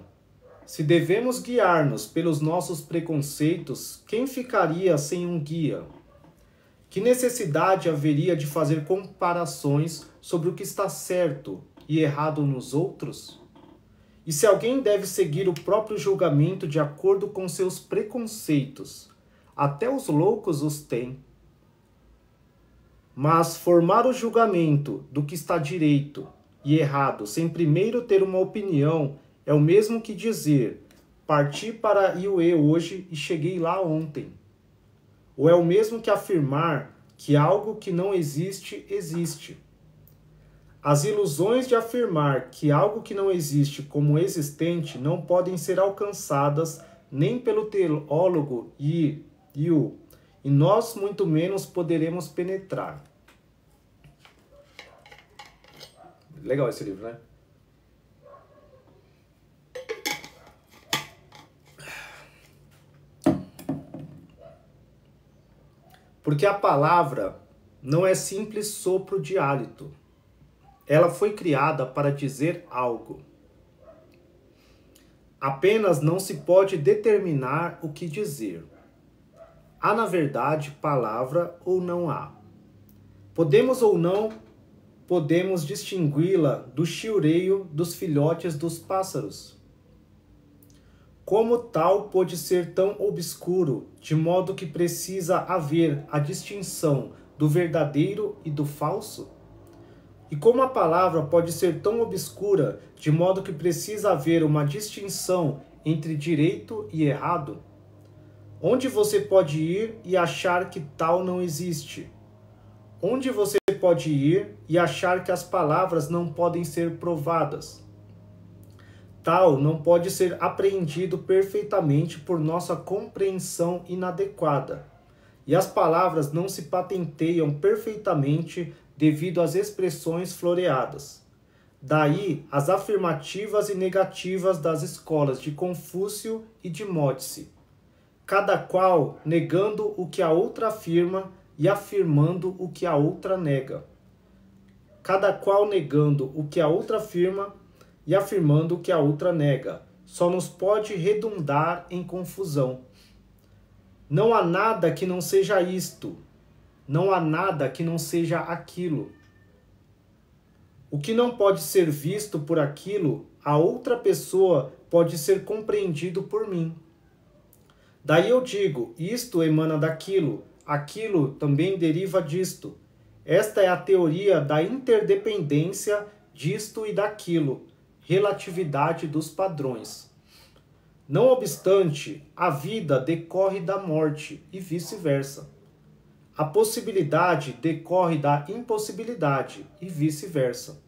se devemos guiar-nos pelos nossos preconceitos, quem ficaria sem um guia? Que necessidade haveria de fazer comparações sobre o que está certo e errado nos outros? E se alguém deve seguir o próprio julgamento de acordo com seus preconceitos, até os loucos os têm. Mas formar o julgamento do que está direito e errado sem primeiro ter uma opinião é o mesmo que dizer: parti para Iuê hoje e cheguei lá ontem. Ou é o mesmo que afirmar que algo que não existe, existe. As ilusões de afirmar que algo que não existe como existente não podem ser alcançadas nem pelo teólogo e nós muito menos poderemos penetrar. Legal esse livro, né? Porque a palavra não é simples sopro de hálito. Ela foi criada para dizer algo. Apenas não se pode determinar o que dizer. Há, na verdade, palavra ou não há. Podemos ou não podemos distingui-la do chilreio dos filhotes dos pássaros. Como tal pode ser tão obscuro, de modo que precisa haver a distinção do verdadeiro e do falso? E como a palavra pode ser tão obscura, de modo que precisa haver uma distinção entre direito e errado? Onde você pode ir e achar que tal não existe? Onde você pode ir e achar que as palavras não podem ser provadas? Tal não pode ser apreendido perfeitamente por nossa compreensão inadequada. E as palavras não se patenteiam perfeitamente devido às expressões floreadas. Daí as afirmativas e negativas das escolas de Confúcio e de Módice, cada qual negando o que a outra afirma e afirmando o que a outra nega. Cada qual negando o que a outra afirma e afirmando o que a outra nega, só nos pode redundar em confusão. Não há nada que não seja isto, não há nada que não seja aquilo. O que não pode ser visto por aquilo, a outra pessoa pode ser compreendido por mim. Daí eu digo, isto emana daquilo, aquilo também deriva disto. Esta é a teoria da interdependência disto e daquilo, relatividade dos padrões. Não obstante, a vida decorre da morte e vice-versa. A possibilidade decorre da impossibilidade e vice-versa.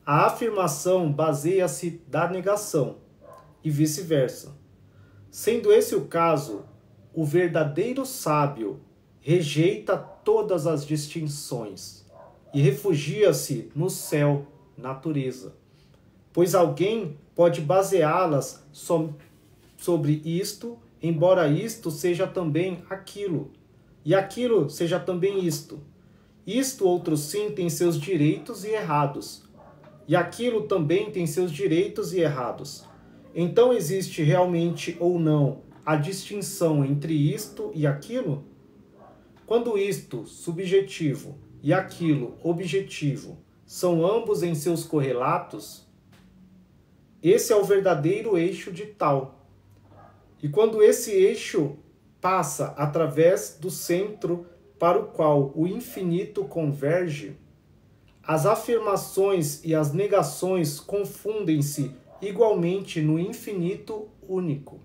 A afirmação baseia-se da negação e vice-versa. Sendo esse o caso, o verdadeiro sábio rejeita todas as distinções e refugia-se no céu, natureza. Pois alguém pode baseá-las sobre isto, embora isto seja também aquilo, e aquilo seja também isto. Isto outro sim tem seus direitos e errados, e aquilo também tem seus direitos e errados. Então existe realmente ou não a distinção entre isto e aquilo? Quando isto, subjetivo, e aquilo, objetivo, são ambos em seus correlatos, esse é o verdadeiro eixo de tal. E quando esse eixo passa através do centro para o qual o infinito converge, as afirmações e as negações confundem-se igualmente no infinito único.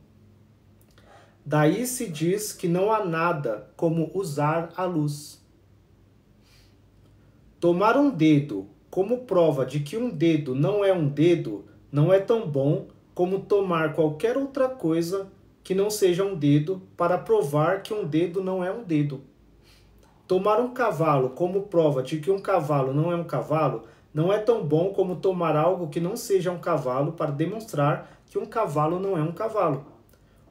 Daí se diz que não há nada como usar a luz. Tomar um dedo como prova de que um dedo não é tão bom como tomar qualquer outra coisa que não seja um dedo para provar que um dedo não é um dedo. Tomar um cavalo como prova de que um cavalo não é um cavalo não é tão bom como tomar algo que não seja um cavalo para demonstrar que um cavalo não é um cavalo.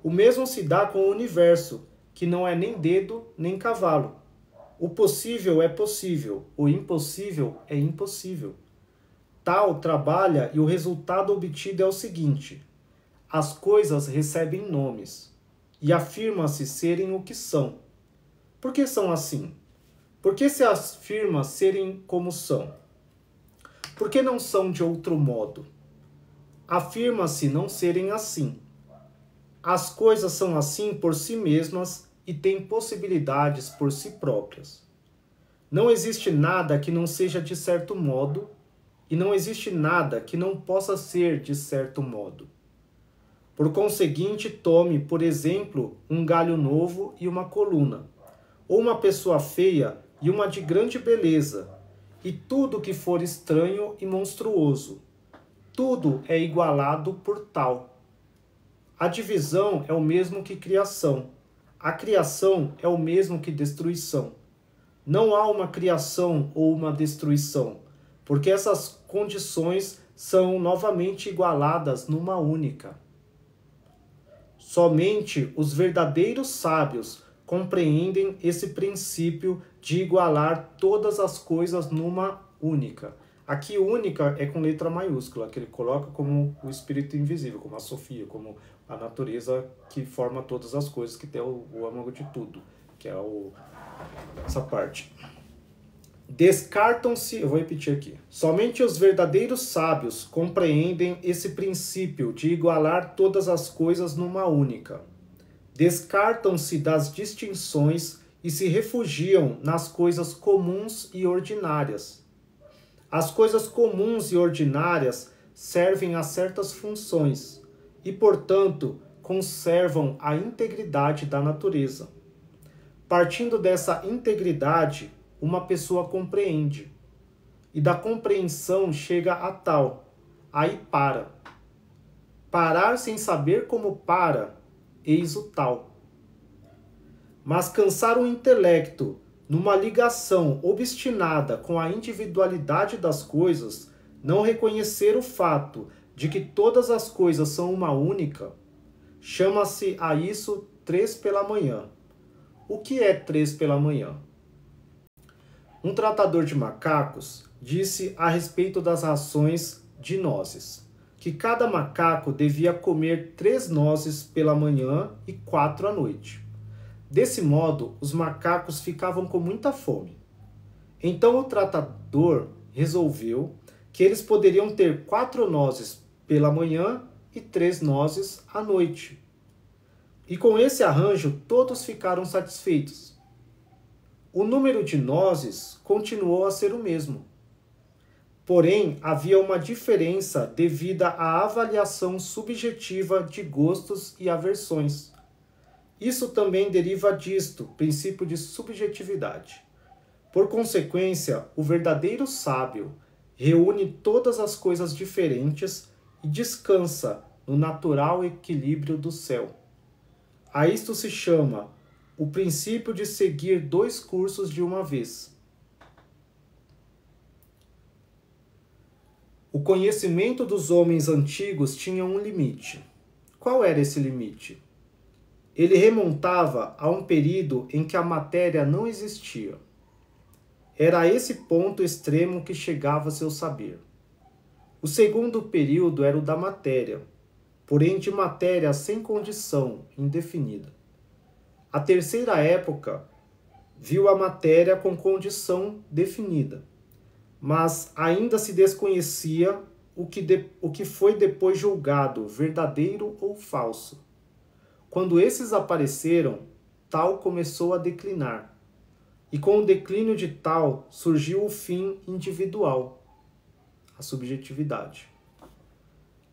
O mesmo se dá com o universo, que não é nem dedo nem cavalo. O possível é possível, o impossível é impossível. Tal trabalha e o resultado obtido é o seguinte: as coisas recebem nomes e afirma-se serem o que são. Por que são assim? Por que se afirma serem como são? Por que não são de outro modo? Afirma-se não serem assim. As coisas são assim por si mesmas e têm possibilidades por si próprias. Não existe nada que não seja de certo modo, e não existe nada que não possa ser de certo modo. Por conseguinte, tome, por exemplo, um galho novo e uma coluna, ou uma pessoa feia e uma de grande beleza, e tudo que for estranho e monstruoso. Tudo é igualado por tal. A divisão é o mesmo que criação. A criação é o mesmo que destruição. Não há uma criação ou uma destruição, porque essas condições são novamente igualadas numa única. Somente os verdadeiros sábios compreendem esse princípio de igualar todas as coisas numa única. Aqui, única é com letra maiúscula, que ele coloca como o espírito invisível, como a Sofia, como a natureza que forma todas as coisas, que tem o âmago de tudo, que é essa parte. Descartam-se, eu vou repetir aqui, somente os verdadeiros sábios compreendem esse princípio de igualar todas as coisas numa única. Descartam-se das distinções e se refugiam nas coisas comuns e ordinárias. As coisas comuns e ordinárias servem a certas funções e, portanto, conservam a integridade da natureza. Partindo dessa integridade, uma pessoa compreende, e da compreensão chega a tal, aí para. Parar sem saber como para, eis o tal. Mas cansar o intelecto numa ligação obstinada com a individualidade das coisas, não reconhecer o fato de que todas as coisas são uma única, chama-se a isso 3 pela manhã. O que é 3 pela manhã? Um tratador de macacos disse a respeito das rações de nozes, que cada macaco devia comer 3 nozes pela manhã e 4 à noite. Desse modo, os macacos ficavam com muita fome. Então o tratador resolveu que eles poderiam ter 4 nozes pela manhã e 3 nozes à noite. E com esse arranjo, todos ficaram satisfeitos. O número de nozes continuou a ser o mesmo. Porém, havia uma diferença devida à avaliação subjetiva de gostos e aversões. Isso também deriva disto, princípio de subjetividade. Por consequência, o verdadeiro sábio reúne todas as coisas diferentes e descansa no natural equilíbrio do céu. A isto se chama o princípio de seguir 2 cursos de uma vez. O conhecimento dos homens antigos tinha um limite. Qual era esse limite? Ele remontava a um período em que a matéria não existia. Era a esse ponto extremo que chegava seu saber. O segundo período era o da matéria, porém de matéria sem condição, indefinida. A terceira época viu a matéria com condição definida, mas ainda se desconhecia o que foi depois julgado verdadeiro ou falso. Quando esses apareceram, tal começou a declinar, e com o declínio de tal surgiu o fim individual, a subjetividade.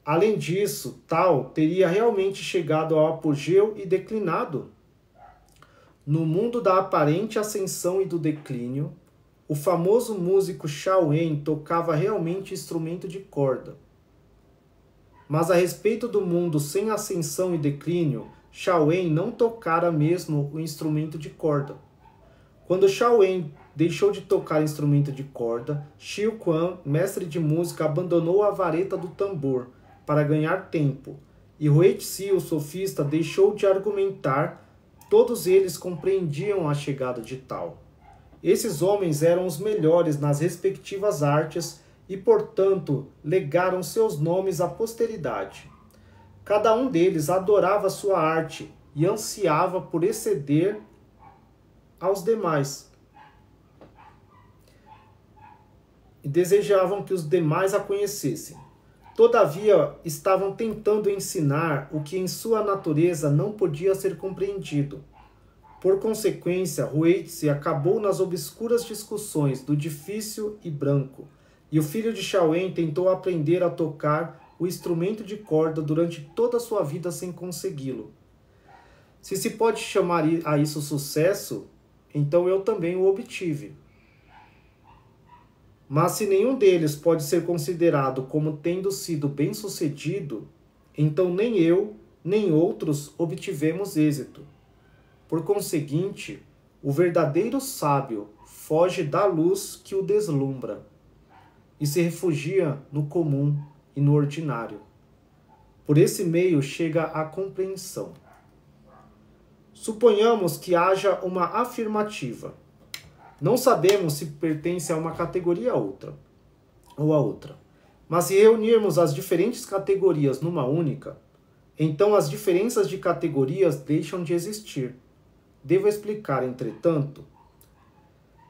Além disso, tal teria realmente chegado ao apogeu e declinado. No mundo da aparente ascensão e do declínio, o famoso músico Shaoen tocava realmente instrumento de corda. Mas a respeito do mundo sem ascensão e declínio, Shaowen não tocara mesmo o instrumento de corda. Quando Shaowen deixou de tocar instrumento de corda, Xiu Quan, mestre de música, abandonou a vareta do tambor para ganhar tempo, e Huetzi, o sofista, deixou de argumentar. Todos eles compreendiam a chegada de Tao. Esses homens eram os melhores nas respectivas artes e, portanto, legaram seus nomes à posteridade. Cada um deles adorava sua arte e ansiava por exceder aos demais. E desejavam que os demais a conhecessem. Todavia, estavam tentando ensinar o que em sua natureza não podia ser compreendido. Por consequência, Huetzi acabou nas obscuras discussões do difícil e branco, e o filho de Shaowen tentou aprender a tocar o instrumento de corda durante toda a sua vida sem consegui-lo. Se se pode chamar a isso sucesso, então eu também o obtive. Mas se nenhum deles pode ser considerado como tendo sido bem-sucedido, então nem eu, nem outros obtivemos êxito. Por conseguinte, o verdadeiro sábio foge da luz que o deslumbra e se refugia no comum e no ordinário. Por esse meio chega à compreensão. Suponhamos que haja uma afirmativa. Não sabemos se pertence a uma categoria ou a outra. Mas se reunirmos as diferentes categorias numa única, então as diferenças de categorias deixam de existir. Devo explicar, entretanto.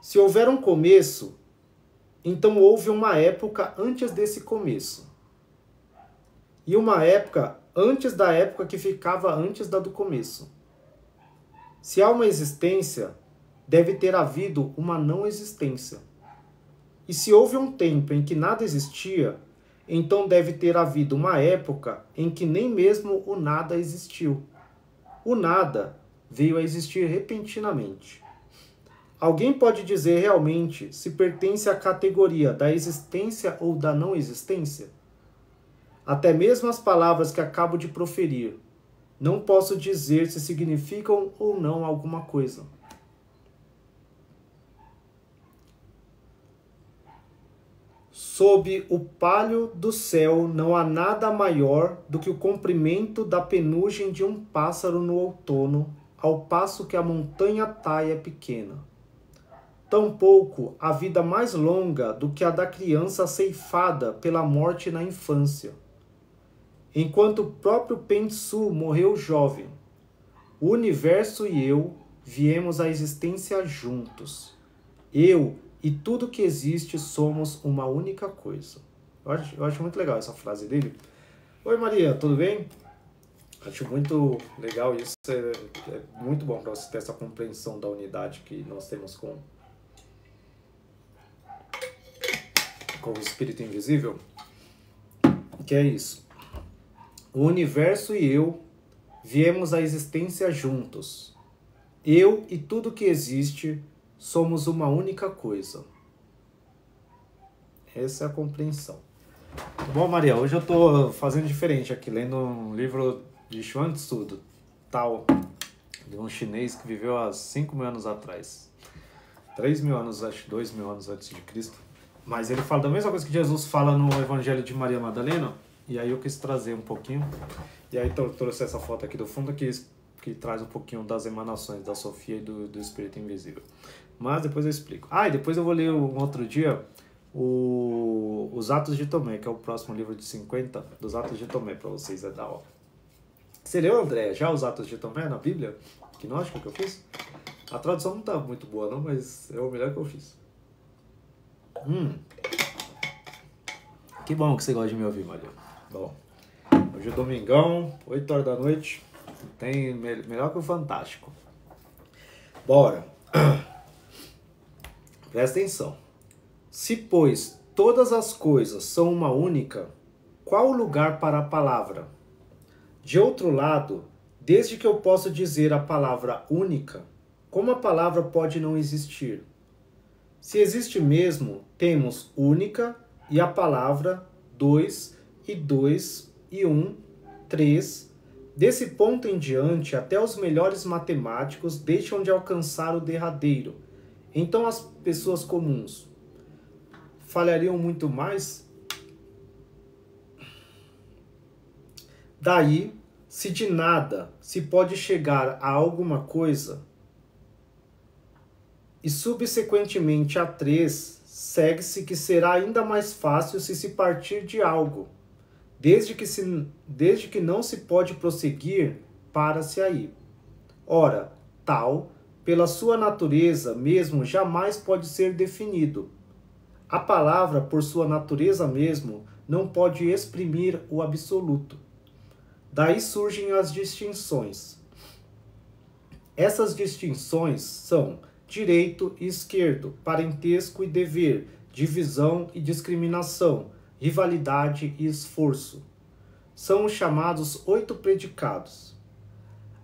Se houver um começo, então houve uma época antes desse começo. E uma época antes da época que ficava antes da do começo. Se há uma existência, deve ter havido uma não existência. E se houve um tempo em que nada existia, então deve ter havido uma época em que nem mesmo o nada existiu. O nada veio a existir repentinamente. Alguém pode dizer realmente se pertence à categoria da existência ou da não existência? Até mesmo as palavras que acabo de proferir, não posso dizer se significam ou não alguma coisa. Sob o pálio do céu não há nada maior do que o comprimento da penugem de um pássaro no outono, ao passo que a montanha Tai é pequena. Tampouco há vida mais longa do que a da criança ceifada pela morte na infância. Enquanto o próprio Pensu morreu jovem, o universo e eu viemos à existência juntos. Eu e tudo que existe somos uma única coisa. Eu acho muito legal essa frase dele. Oi Maria, tudo bem? Acho muito legal isso. É muito bom para você ter essa compreensão da unidade que nós temos com o Espírito Invisível. Que é isso. O universo e eu viemos à existência juntos. Eu e tudo que existe somos uma única coisa. Essa é a compreensão. Bom, Maria, hoje eu estou fazendo diferente aqui, lendo um livro de Xuan Tzu, do Tao, de um chinês que viveu há 5.000 anos atrás. 3.000 anos, acho, 2.000 anos antes de Cristo. Mas ele fala da mesma coisa que Jesus fala no Evangelho de Maria Madalena, e aí eu quis trazer um pouquinho. E aí eu trouxe essa foto aqui do fundo que traz um pouquinho das emanações da Sofia e do Espírito Invisível. Mas depois eu explico. E depois eu vou ler um outro dia os Atos de Tomé, que é o próximo livro de 50 dos Atos de Tomé, para vocês, é da hora. Você leu, André, já os Atos de Tomé na Bíblia? Gnóstico que eu fiz? A tradução não tá muito boa não, mas é o melhor que eu fiz. Que bom que você gosta de me ouvir, Maria. Bom, hoje é domingão, 8 horas da noite, tem melhor que o Fantástico. Bora! Presta atenção. Se, pois, todas as coisas são uma única, qual o lugar para a palavra? De outro lado, desde que eu posso dizer a palavra única, como a palavra pode não existir? Se existe mesmo, temos única e a palavra dois e 1, 3. Desse ponto em diante, até os melhores matemáticos deixam de alcançar o derradeiro. Então as pessoas comuns falhariam muito mais? Daí, se de nada se pode chegar a alguma coisa, e subsequentemente a 3, segue-se que será ainda mais fácil se partir de algo, desde que não se pode prosseguir para-se aí. Ora, tal, pela sua natureza mesmo, jamais pode ser definido. A palavra, por sua natureza mesmo, não pode exprimir o absoluto. Daí surgem as distinções. Essas distinções são direito e esquerdo, parentesco e dever, divisão e discriminação, rivalidade e esforço. São os chamados 8 predicados.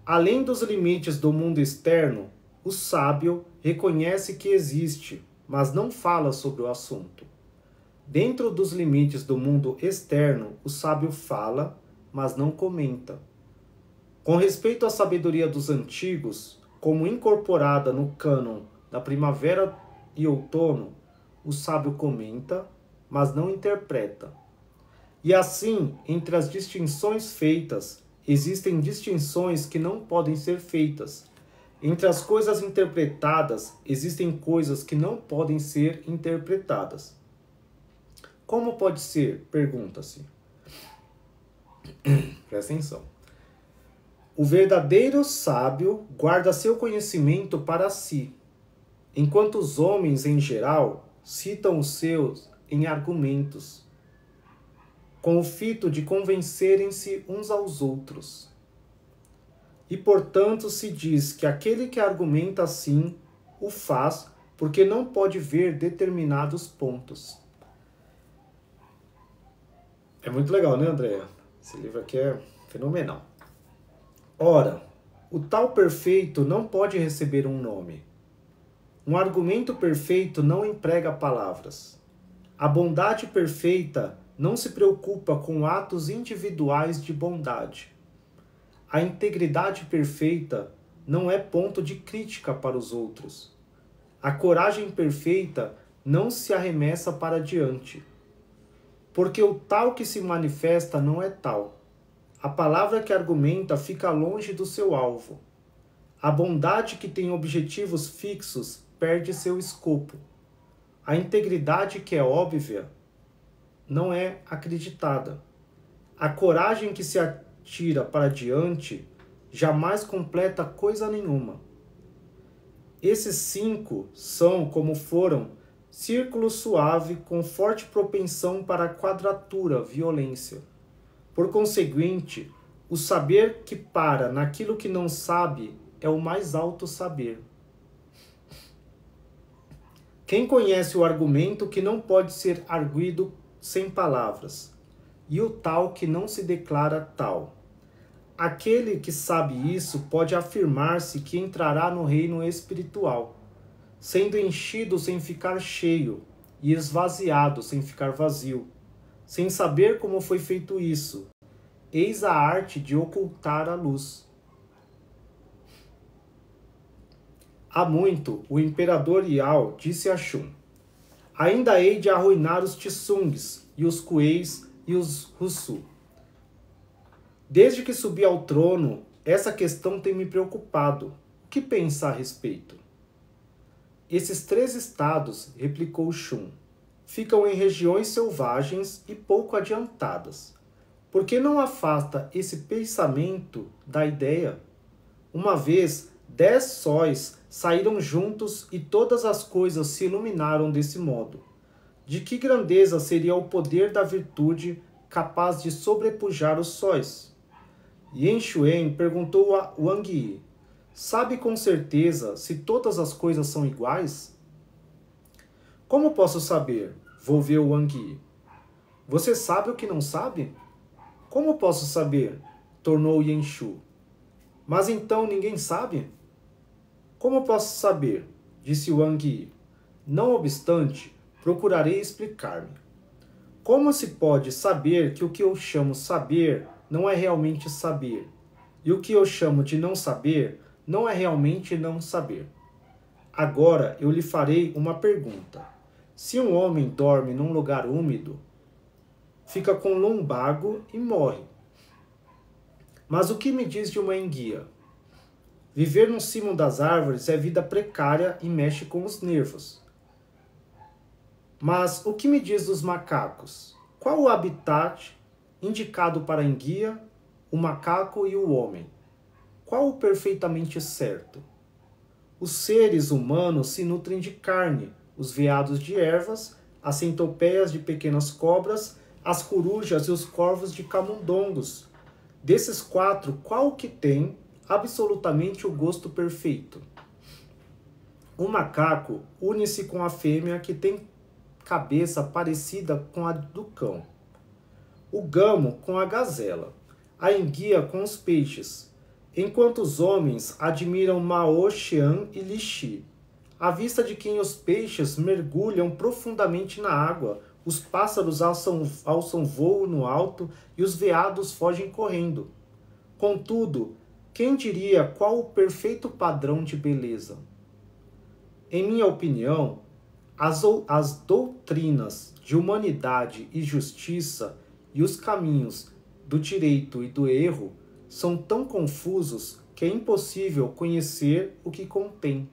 Além dos limites do mundo externo, o sábio reconhece que existe, mas não fala sobre o assunto. Dentro dos limites do mundo externo, o sábio fala, mas não comenta. Com respeito à sabedoria dos antigos, como incorporada no cânon da primavera e outono, o sábio comenta, mas não interpreta. E assim, entre as distinções feitas, existem distinções que não podem ser feitas. Entre as coisas interpretadas, existem coisas que não podem ser interpretadas. Como pode ser? Pergunta-se. Presta atenção. O verdadeiro sábio guarda seu conhecimento para si, enquanto os homens, em geral, citam os seus em argumentos, com o fito de convencerem-se uns aos outros. E, portanto, se diz que aquele que argumenta assim o faz porque não pode ver determinados pontos. É muito legal, né, Andréa? Esse livro aqui é fenomenal. Ora, o tal perfeito não pode receber um nome. Um argumento perfeito não emprega palavras. A bondade perfeita não se preocupa com atos individuais de bondade. A integridade perfeita não é ponto de crítica para os outros. A coragem perfeita não se arremessa para diante. Porque o tal que se manifesta não é tal. A palavra que argumenta fica longe do seu alvo. A bondade que tem objetivos fixos perde seu escopo. A integridade que é óbvia não é acreditada. A coragem que se atira para diante jamais completa coisa nenhuma. Esses 5 são, como foram, círculo suave com forte propensão para a quadratura, violência. Por conseguinte, o saber que para naquilo que não sabe é o mais alto saber. Quem conhece o argumento que não pode ser arguido sem palavras, e o tal que não se declara tal. Aquele que sabe isso pode afirmar-se que entrará no reino espiritual, sendo enchido sem ficar cheio, e esvaziado sem ficar vazio, sem saber como foi feito isso. Eis a arte de ocultar a luz. Há muito, o imperador Yao disse a Shun: ainda hei de arruinar os Tisungs, e os Kueis, e os Husu. Desde que subi ao trono, essa questão tem me preocupado. O que pensa a respeito? Esses 3 estados, replicou Shun, ficam em regiões selvagens e pouco adiantadas. Por que não afasta esse pensamento da ideia? Uma vez, 10 sóis saíram juntos e todas as coisas se iluminaram desse modo. De que grandeza seria o poder da virtude capaz de sobrepujar os sóis? Yan Xuan perguntou a Wang Yi: sabe com certeza se todas as coisas são iguais? Como posso saber? Volveu Wang Yi. Você sabe o que não sabe? Como posso saber? Tornou Yan Shu. Mas então ninguém sabe? Como posso saber? Disse Wang Yi. Não obstante, procurarei explicar-me. Como se pode saber que o que eu chamo saber não é realmente saber, e o que eu chamo de não saber não é realmente não saber? Agora eu lhe farei uma pergunta. Se um homem dorme num lugar úmido, fica com lumbago e morre. Mas o que me diz de uma enguia? Viver no cimo das árvores é vida precária e mexe com os nervos. Mas o que me diz dos macacos? Qual o habitat indicado para a enguia, o macaco e o homem? Qual o perfeitamente certo? Os seres humanos se nutrem de carne, os veados de ervas, as centopeias de pequenas cobras, as corujas e os corvos de camundongos. Desses quatro, qual que tem absolutamente o gosto perfeito? O macaco une-se com a fêmea que tem cabeça parecida com a do cão. O gamo com a gazela. A enguia com os peixes. Enquanto os homens admiram Mao, Xian e Lixi, à vista de quem os peixes mergulham profundamente na água, os pássaros alçam voo no alto e os veados fogem correndo. Contudo, quem diria qual o perfeito padrão de beleza? Em minha opinião, as doutrinas de humanidade e justiça e os caminhos do direito e do erro são tão confusos que é impossível conhecer o que contém.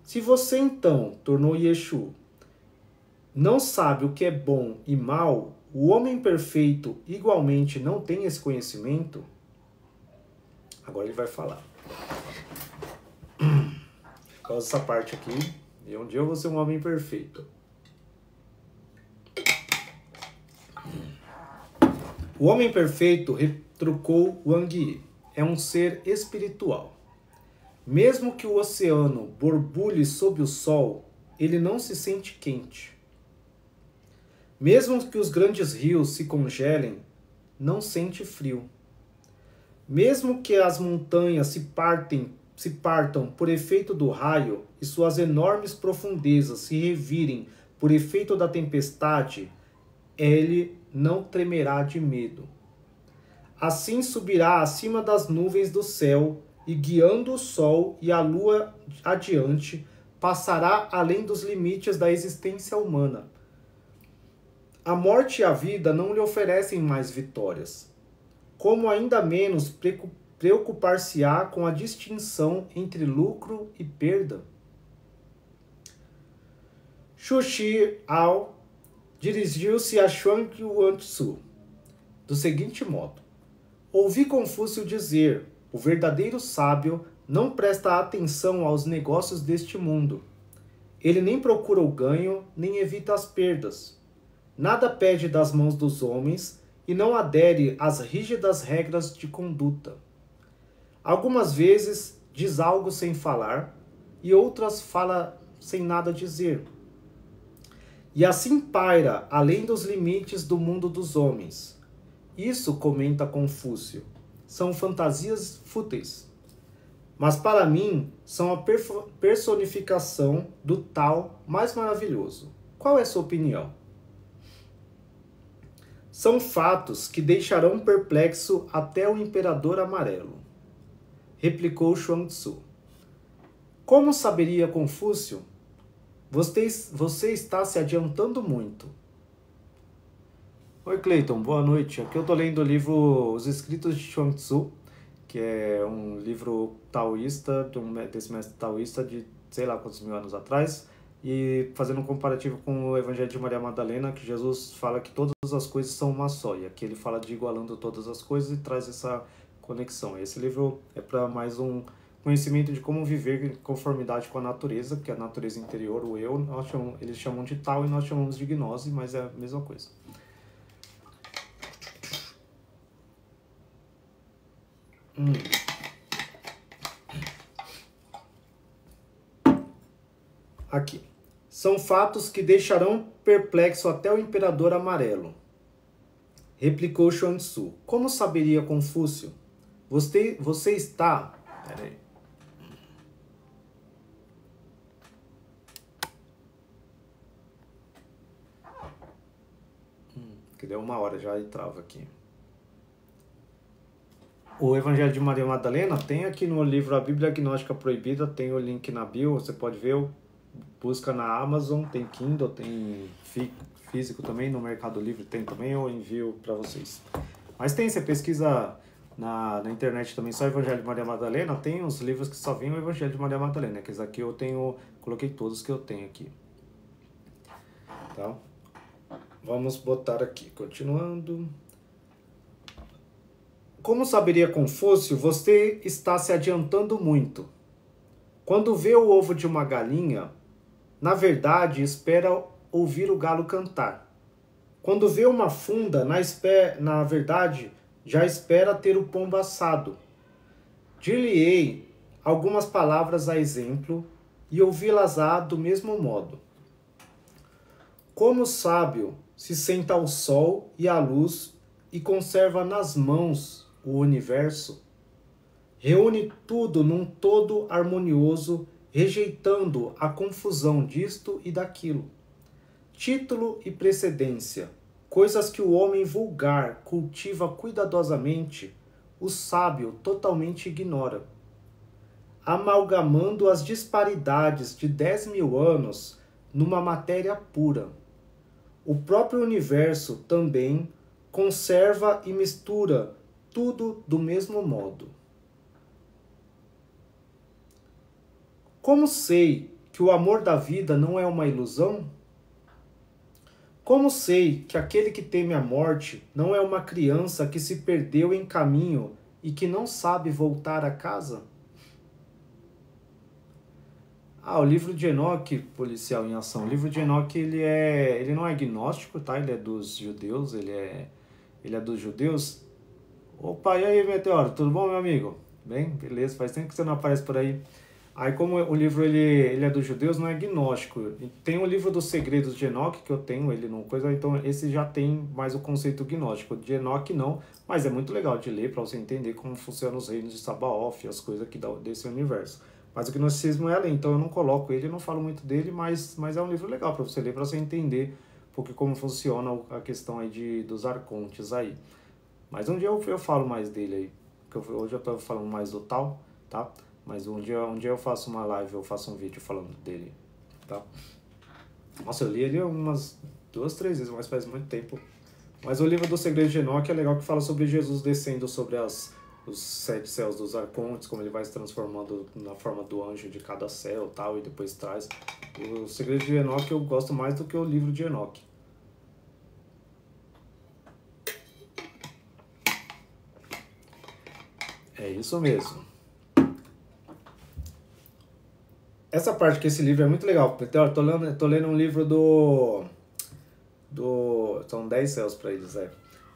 Se você então, tornou Yeshu, não sabe o que é bom e mal, o homem perfeito igualmente não tem esse conhecimento? Agora ele vai falar. Por causa dessa parte aqui, e um dia eu vou ser um homem perfeito. O homem perfeito, retrucou Wang Yi, é um ser espiritual. Mesmo que o oceano borbulhe sob o sol, ele não se sente quente. Mesmo que os grandes rios se congelem, não sente frio. Mesmo que as montanhas se partam por efeito do raio e suas enormes profundezas se revirem por efeito da tempestade, ele não tremerá de medo. Assim subirá acima das nuvens do céu e, guiando o sol e a lua adiante, passará além dos limites da existência humana. A morte e a vida não lhe oferecem mais vitórias. Como ainda menos preocupar-se-á com a distinção entre lucro e perda? Xu Shi Ao dirigiu-se a Xuan Yuan-Tzu do seguinte modo: ouvi Confúcio dizer, o verdadeiro sábio não presta atenção aos negócios deste mundo. Ele nem procura o ganho, nem evita as perdas. Nada pede das mãos dos homens e não adere às rígidas regras de conduta. Algumas vezes diz algo sem falar e outras fala sem nada dizer. E assim paira além dos limites do mundo dos homens. Isso, comenta Confúcio, são fantasias fúteis. Mas para mim são a personificação do tal mais maravilhoso. Qual é sua opinião? São fatos que deixarão perplexo até o imperador amarelo, replicou Xuan-Tzu. Como saberia Confúcio? Você está se adiantando muito. Oi, Cleiton, boa noite. Aqui eu estou lendo o livro Os Escritos de Xuan-Tzu, que é um livro taoísta, desse mestre taoísta de sei lá quantos mil anos atrás, e fazendo um comparativo com o Evangelho de Maria Madalena, que Jesus fala que todas as coisas são uma só, e aqui ele fala de igualando todas as coisas e traz essa conexão. Esse livro é para mais um conhecimento de como viver em conformidade com a natureza, que é a natureza interior, o eu, eles chamam de Tao e nós chamamos de gnose, mas é a mesma coisa. Aqui. São fatos que deixarão perplexo até o imperador amarelo. Replicou Xuan-Tzu. Como saberia Confúcio? Você está... Peraí. que deu 1 hora já e trava aqui. O Evangelho de Maria Madalena tem aqui no livro A Bíblia Gnóstica Proibida, tem o link na bio, você pode ver, busca na Amazon, tem Kindle, tem físico também, no Mercado Livre tem também, eu envio para vocês. Mas tem, você pesquisa na internet também, só o Evangelho de Maria Madalena, tem uns livros que só vem o Evangelho de Maria Madalena, que aqui eu tenho, coloquei todos que eu tenho aqui. Tá? Vamos botar aqui, continuando. Como saberia Confúcio, você está se adiantando muito. Quando vê o ovo de uma galinha, na verdade espera ouvir o galo cantar. Quando vê uma funda, na verdade já espera ter o pombo assado. Dir-lhe-ei algumas palavras a exemplo e ouvi-las-á do mesmo modo. Como o sábio se senta ao sol e à luz e conserva nas mãos o universo, reúne tudo num todo harmonioso, rejeitando a confusão disto e daquilo. Título e precedência, coisas que o homem vulgar cultiva cuidadosamente, o sábio totalmente ignora. Amalgamando as disparidades de 10.000 anos numa matéria pura. O próprio universo também conserva e mistura tudo do mesmo modo. Como sei que o amor da vida não é uma ilusão? Como sei que aquele que teme a morte não é uma criança que se perdeu em caminho e que não sabe voltar a casa? O livro de Enoque, Policial em Ação. O livro de Enoque, ele não é gnóstico, tá? Ele é dos judeus, ele é dos judeus. Opa, e aí, Meteoro, tudo bom, meu amigo? Bem, beleza, faz tempo que você não aparece por aí. Aí, como o livro ele é dos judeus, não é gnóstico. Tem o livro dos Segredos de Enoque, que eu tenho ele não coisa, então esse já tem mais o conceito gnóstico. De Enoque não, mas é muito legal de ler para você entender como funcionam os reinos de Sabaoth, as coisas aqui desse universo. Mas o gnosticismo é além, então eu não coloco ele, eu não falo muito dele, mas é um livro legal para você ler, para você entender porque como funciona a questão aí dos arcontes aí. Mas um dia eu falo mais dele aí, porque hoje eu tô falando mais do tal, tá? Mas um dia eu faço uma live, eu faço um vídeo falando dele, tá? Nossa, eu li ele umas 2, 3 vezes, mas faz muito tempo. Mas o livro do Segredo de Enoque é legal, que fala sobre Jesus descendo sobre os 7 céus dos arcontes, como ele vai se transformando na forma do anjo de cada céu e tal, e depois traz. O Segredo de Enoque eu gosto mais do que o livro de Enoque. É isso mesmo. Essa parte que esse livro é muito legal. Tô lendo um livro são 10 céus para eles,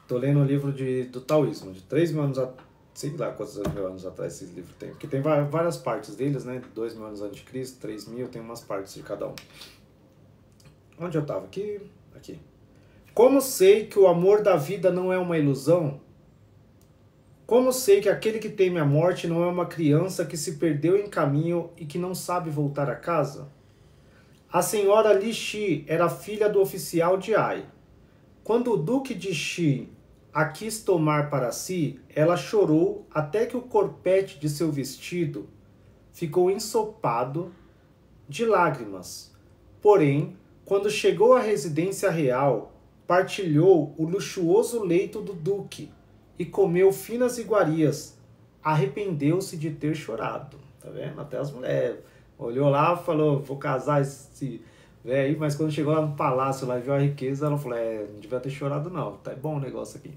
Tô lendo um livro do taoísmo, de 3.000 anos atrás, sei lá quantos mil anos atrás esse livro tem. Porque tem várias partes deles, né? 2.000 anos antes de Cristo, 3.000, tem umas partes de cada um. Onde eu tava? Aqui. Como sei que o amor da vida não é uma ilusão? Como sei que aquele que teme a morte não é uma criança que se perdeu em caminho e que não sabe voltar a casa? A senhora Li Shi era filha do oficial de Ai. Quando o duque de Shi a quis tomar para si, ela chorou até que o corpete de seu vestido ficou ensopado de lágrimas. Porém, quando chegou à residência real, partilhou o luxuoso leito do duque e comeu finas iguarias. Arrependeu-se de ter chorado. Tá vendo? Até as mulheres. Olhou lá e falou, vou casar esse velho, mas quando chegou lá no palácio, lá viu a riqueza, ela falou, não devia ter chorado não, tá bom o negócio aqui.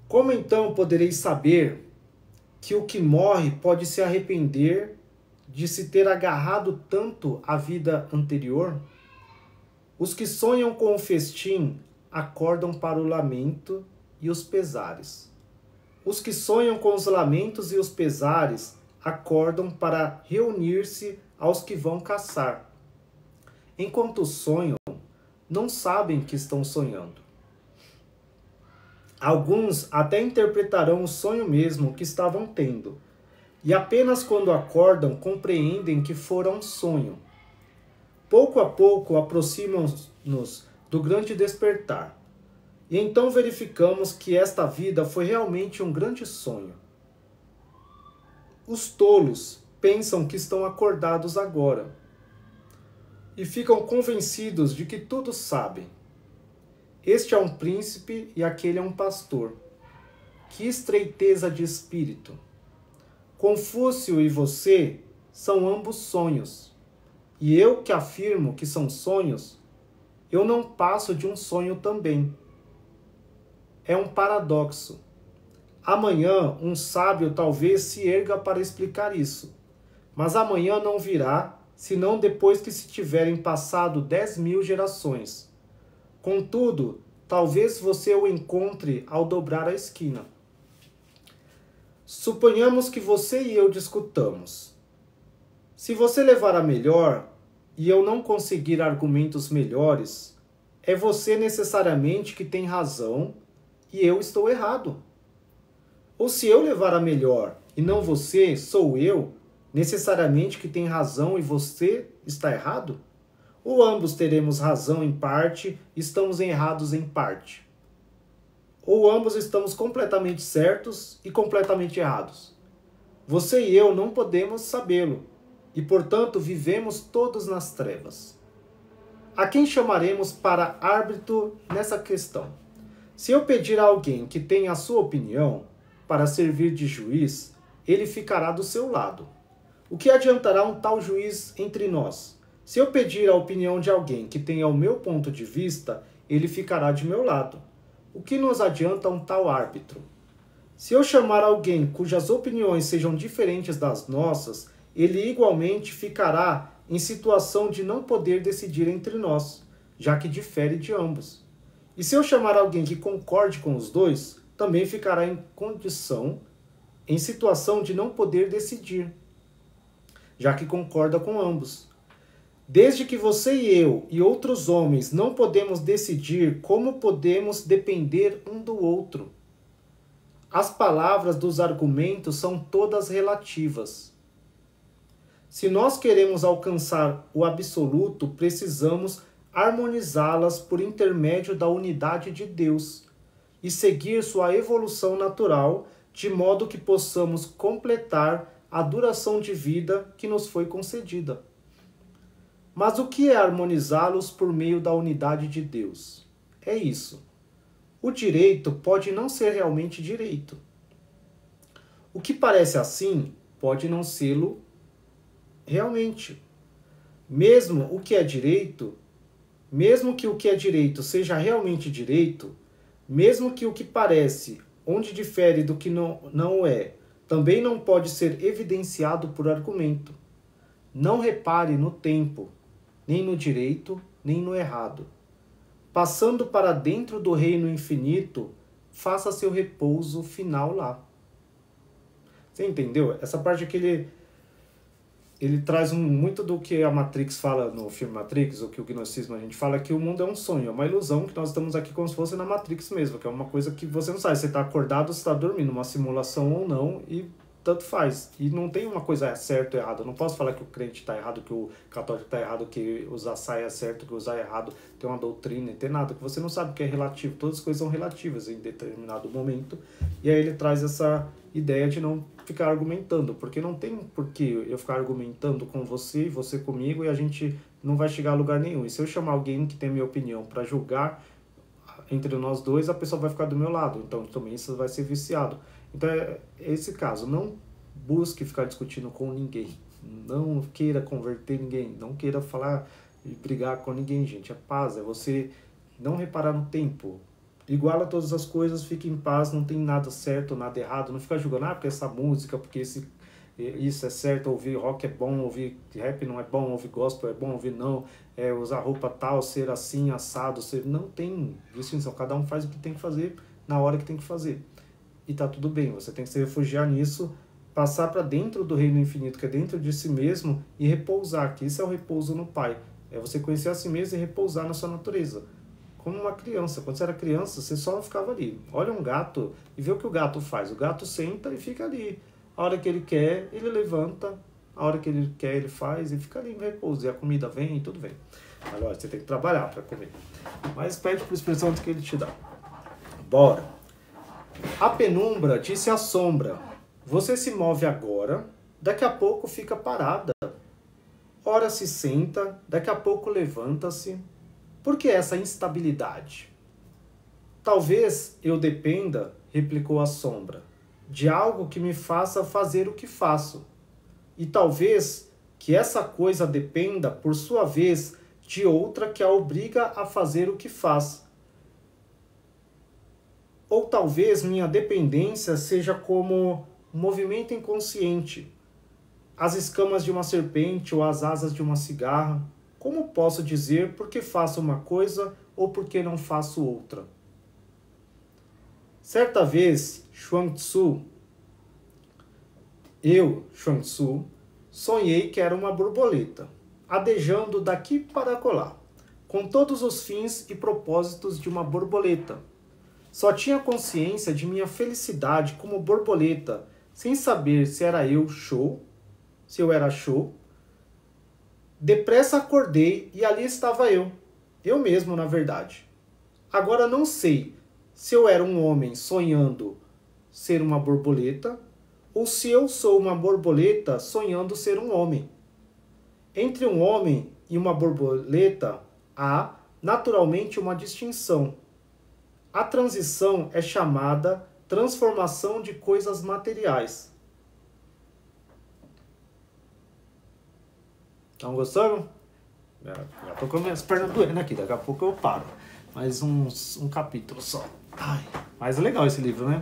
Como então poderei saber que o que morre pode se arrepender de se ter agarrado tanto à vida anterior? Os que sonham com o festim acordam para o lamento e os pesares. Os que sonham com os lamentos e os pesares acordam para reunir-se aos que vão caçar. Enquanto sonham, não sabem que estão sonhando. Alguns até interpretarão o sonho mesmo que estavam tendo, e apenas quando acordam compreendem que fora um sonho. Pouco a pouco aproximam-nos do grande despertar. E então verificamos que esta vida foi realmente um grande sonho. Os tolos pensam que estão acordados agora e ficam convencidos de que tudo sabem. Este é um príncipe e aquele é um pastor. Que estreiteza de espírito! Confúcio e você são ambos sonhos. E eu que afirmo que são sonhos, eu não passo de um sonho também. É um paradoxo. Amanhã um sábio talvez se erga para explicar isso, mas amanhã não virá, senão depois que se tiverem passado 10.000 gerações. Contudo, talvez você o encontre ao dobrar a esquina. Suponhamos que você e eu discutamos. Se você levar a melhor e eu não conseguir argumentos melhores, é você necessariamente que tem razão e eu estou errado. Ou se eu levar a melhor e não você, sou eu, necessariamente que tem razão e você está errado? Ou ambos teremos razão em parte e estamos errados em parte? Ou ambos estamos completamente certos e completamente errados? Você e eu não podemos sabê-lo, e portanto vivemos todos nas trevas. A quem chamaremos para árbitro nessa questão? Se eu pedir a alguém que tenha a sua opinião para servir de juiz, ele ficará do seu lado. O que adiantará um tal juiz entre nós? Se eu pedir a opinião de alguém que tenha o meu ponto de vista, ele ficará de meu lado. O que nos adianta um tal árbitro? Se eu chamar alguém cujas opiniões sejam diferentes das nossas, ele igualmente ficará em situação de não poder decidir entre nós, já que difere de ambos. E se eu chamar alguém que concorde com os dois, também ficará em situação de não poder decidir, já que concorda com ambos. Desde que você e eu e outros homens não podemos decidir, como podemos depender um do outro? As palavras dos argumentos são todas relativas. Se nós queremos alcançar o absoluto, precisamos harmonizá-las por intermédio da unidade de Deus e seguir sua evolução natural, de modo que possamos completar a duração de vida que nos foi concedida. Mas o que é harmonizá-los por meio da unidade de Deus? É isso. O direito pode não ser realmente direito. O que parece assim pode não sê-lo realmente. Mesmo que o que é direito seja realmente direito, mesmo que o que parece, onde difere do que não é, também não pode ser evidenciado por argumento. Não repare no tempo, nem no direito, nem no errado. Passando para dentro do reino infinito, faça seu repouso final lá. Você entendeu? Essa parte aqui ele traz muito do que a Matrix fala no filme Matrix, ou que o gnosticismo a gente fala, que o mundo é um sonho, é uma ilusão, que nós estamos aqui como se fosse na Matrix mesmo, que é uma coisa que você não sabe se está acordado ou se está dormindo, uma simulação ou não, e tanto faz. E não tem uma coisa certa ou errada. Eu não posso falar que o crente está errado, que o católico está errado, que usar saia é certo, que usar é errado, tem uma doutrina, tem nada, que você não sabe o que é relativo. Todas as coisas são relativas em determinado momento. E aí ele traz essa ideia de não ficar argumentando, porque não tem por que eu ficar argumentando com você e você comigo e a gente não vai chegar a lugar nenhum. E se eu chamar alguém que tem a minha opinião para julgar entre nós dois, a pessoa vai ficar do meu lado. Então também isso vai ser viciado. Então é esse caso. Não busque ficar discutindo com ninguém. Não queira converter ninguém. Não queira falar e brigar com ninguém, gente. É paz, é você não reparar no tempo. Iguala todas as coisas, fique em paz, não tem nada certo, nada errado. Não fica julgando, porque essa música, porque isso é certo, ouvir rock é bom, ouvir rap não é bom, ouvir gospel é bom, ouvir não, usar roupa tal, ser assim, assado, não tem distinção. Cada um faz o que tem que fazer na hora que tem que fazer. E tá tudo bem, você tem que se refugiar nisso, passar para dentro do reino infinito, que é dentro de si mesmo, e repousar, que isso é o repouso no Pai. É você conhecer a si mesmo e repousar na sua natureza. Como uma criança. Quando você era criança, você só ficava ali. Olha um gato e vê o que o gato faz. O gato senta e fica ali. A hora que ele quer, ele levanta. A hora que ele quer, ele faz e fica ali em repouso. E a comida vem e tudo vem. Agora, você tem que trabalhar para comer. Mas pede para o Espírito Santo que ele te dá. Bora. A penumbra disse à sombra: você se move agora, daqui a pouco fica parada. Ora se senta, daqui a pouco levanta-se. Por que essa instabilidade? Talvez eu dependa, replicou a sombra, de algo que me faça fazer o que faço. E talvez que essa coisa dependa, por sua vez, de outra que a obriga a fazer o que faz. Ou talvez minha dependência seja como um movimento inconsciente, as escamas de uma serpente ou as asas de uma cigarra. Como posso dizer por que faço uma coisa ou por que não faço outra? Certa vez, Chuang Tzu, sonhei que era uma borboleta, adejando daqui para colar, com todos os fins e propósitos de uma borboleta. Só tinha consciência de minha felicidade como borboleta, sem saber se era eu era show. Depressa acordei e ali estava eu mesmo, na verdade. Agora não sei se eu era um homem sonhando ser uma borboleta ou se eu sou uma borboleta sonhando ser um homem. Entre um homem e uma borboleta há, naturalmente, uma distinção. A transição é chamada transformação de coisas materiais. Estão gostando? Já tô com minhas pernas doendo aqui, daqui a pouco eu paro. Mais um capítulo só. Ai, mas é legal esse livro, né?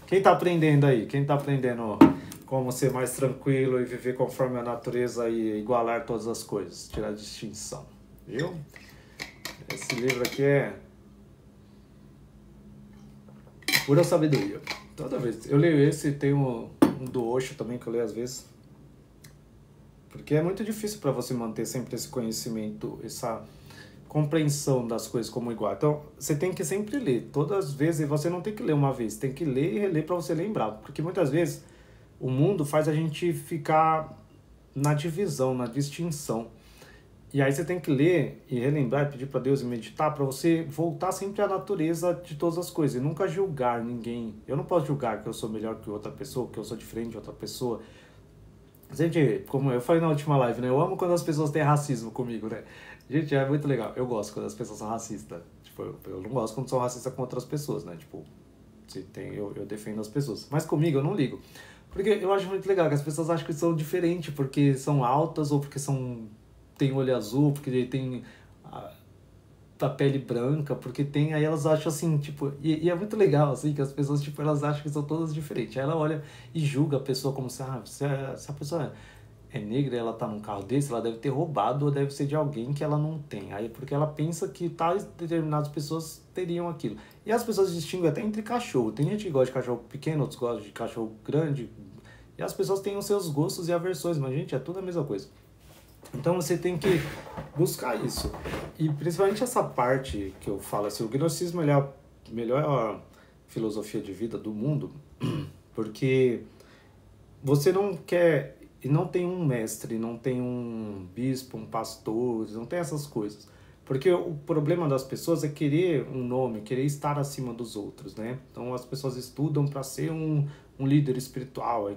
Quem tá aprendendo aí? Quem tá aprendendo como ser mais tranquilo e viver conforme a natureza e igualar todas as coisas? Tirar a distinção. Viu? Esse livro aqui é pura sabedoria. Toda vez. Eu leio esse, tem um do Osho também que eu leio às vezes. Porque é muito difícil para você manter sempre esse conhecimento, essa compreensão das coisas como igual. Então, você tem que sempre ler. Todas as vezes, você não tem que ler uma vez, tem que ler e reler para você lembrar. Porque muitas vezes o mundo faz a gente ficar na divisão, na distinção. E aí você tem que ler e relembrar, pedir para Deus e meditar para você voltar sempre à natureza de todas as coisas e nunca julgar ninguém. Eu não posso julgar que eu sou melhor que outra pessoa, que eu sou diferente de outra pessoa. Gente, como eu falei na última live, né? Eu amo quando as pessoas têm racismo comigo, né? Gente, é muito legal. Eu gosto quando as pessoas são racistas. Tipo, eu não gosto quando são racistas com outras pessoas, né? Tipo, se tem, eu defendo as pessoas. Mas comigo eu não ligo. Porque eu acho muito legal que as pessoas acham que são diferentes porque são altas ou porque tem olho azul, porque tem a pele branca, porque tem, aí elas acham assim, tipo, e é muito legal, assim, que as pessoas, tipo, elas acham que são todas diferentes. Aí ela olha e julga a pessoa como se a pessoa é negra e ela tá num carro desse, ela deve ter roubado ou deve ser de alguém que ela não tem. Aí porque ela pensa que tais determinadas pessoas teriam aquilo. E as pessoas distinguem até entre cachorro. Tem gente que gosta de cachorro pequeno, outros gostam de cachorro grande. E as pessoas têm os seus gostos e aversões, mas, gente, é tudo a mesma coisa. Então você tem que buscar isso. E principalmente essa parte que eu falo, assim, o gnosticismo ele é a melhor filosofia de vida do mundo, porque você não quer, e não tem um mestre, não tem um bispo, um pastor, não tem essas coisas. Porque o problema das pessoas é querer um nome, querer estar acima dos outros, né? Então as pessoas estudam para ser um líder espiritual,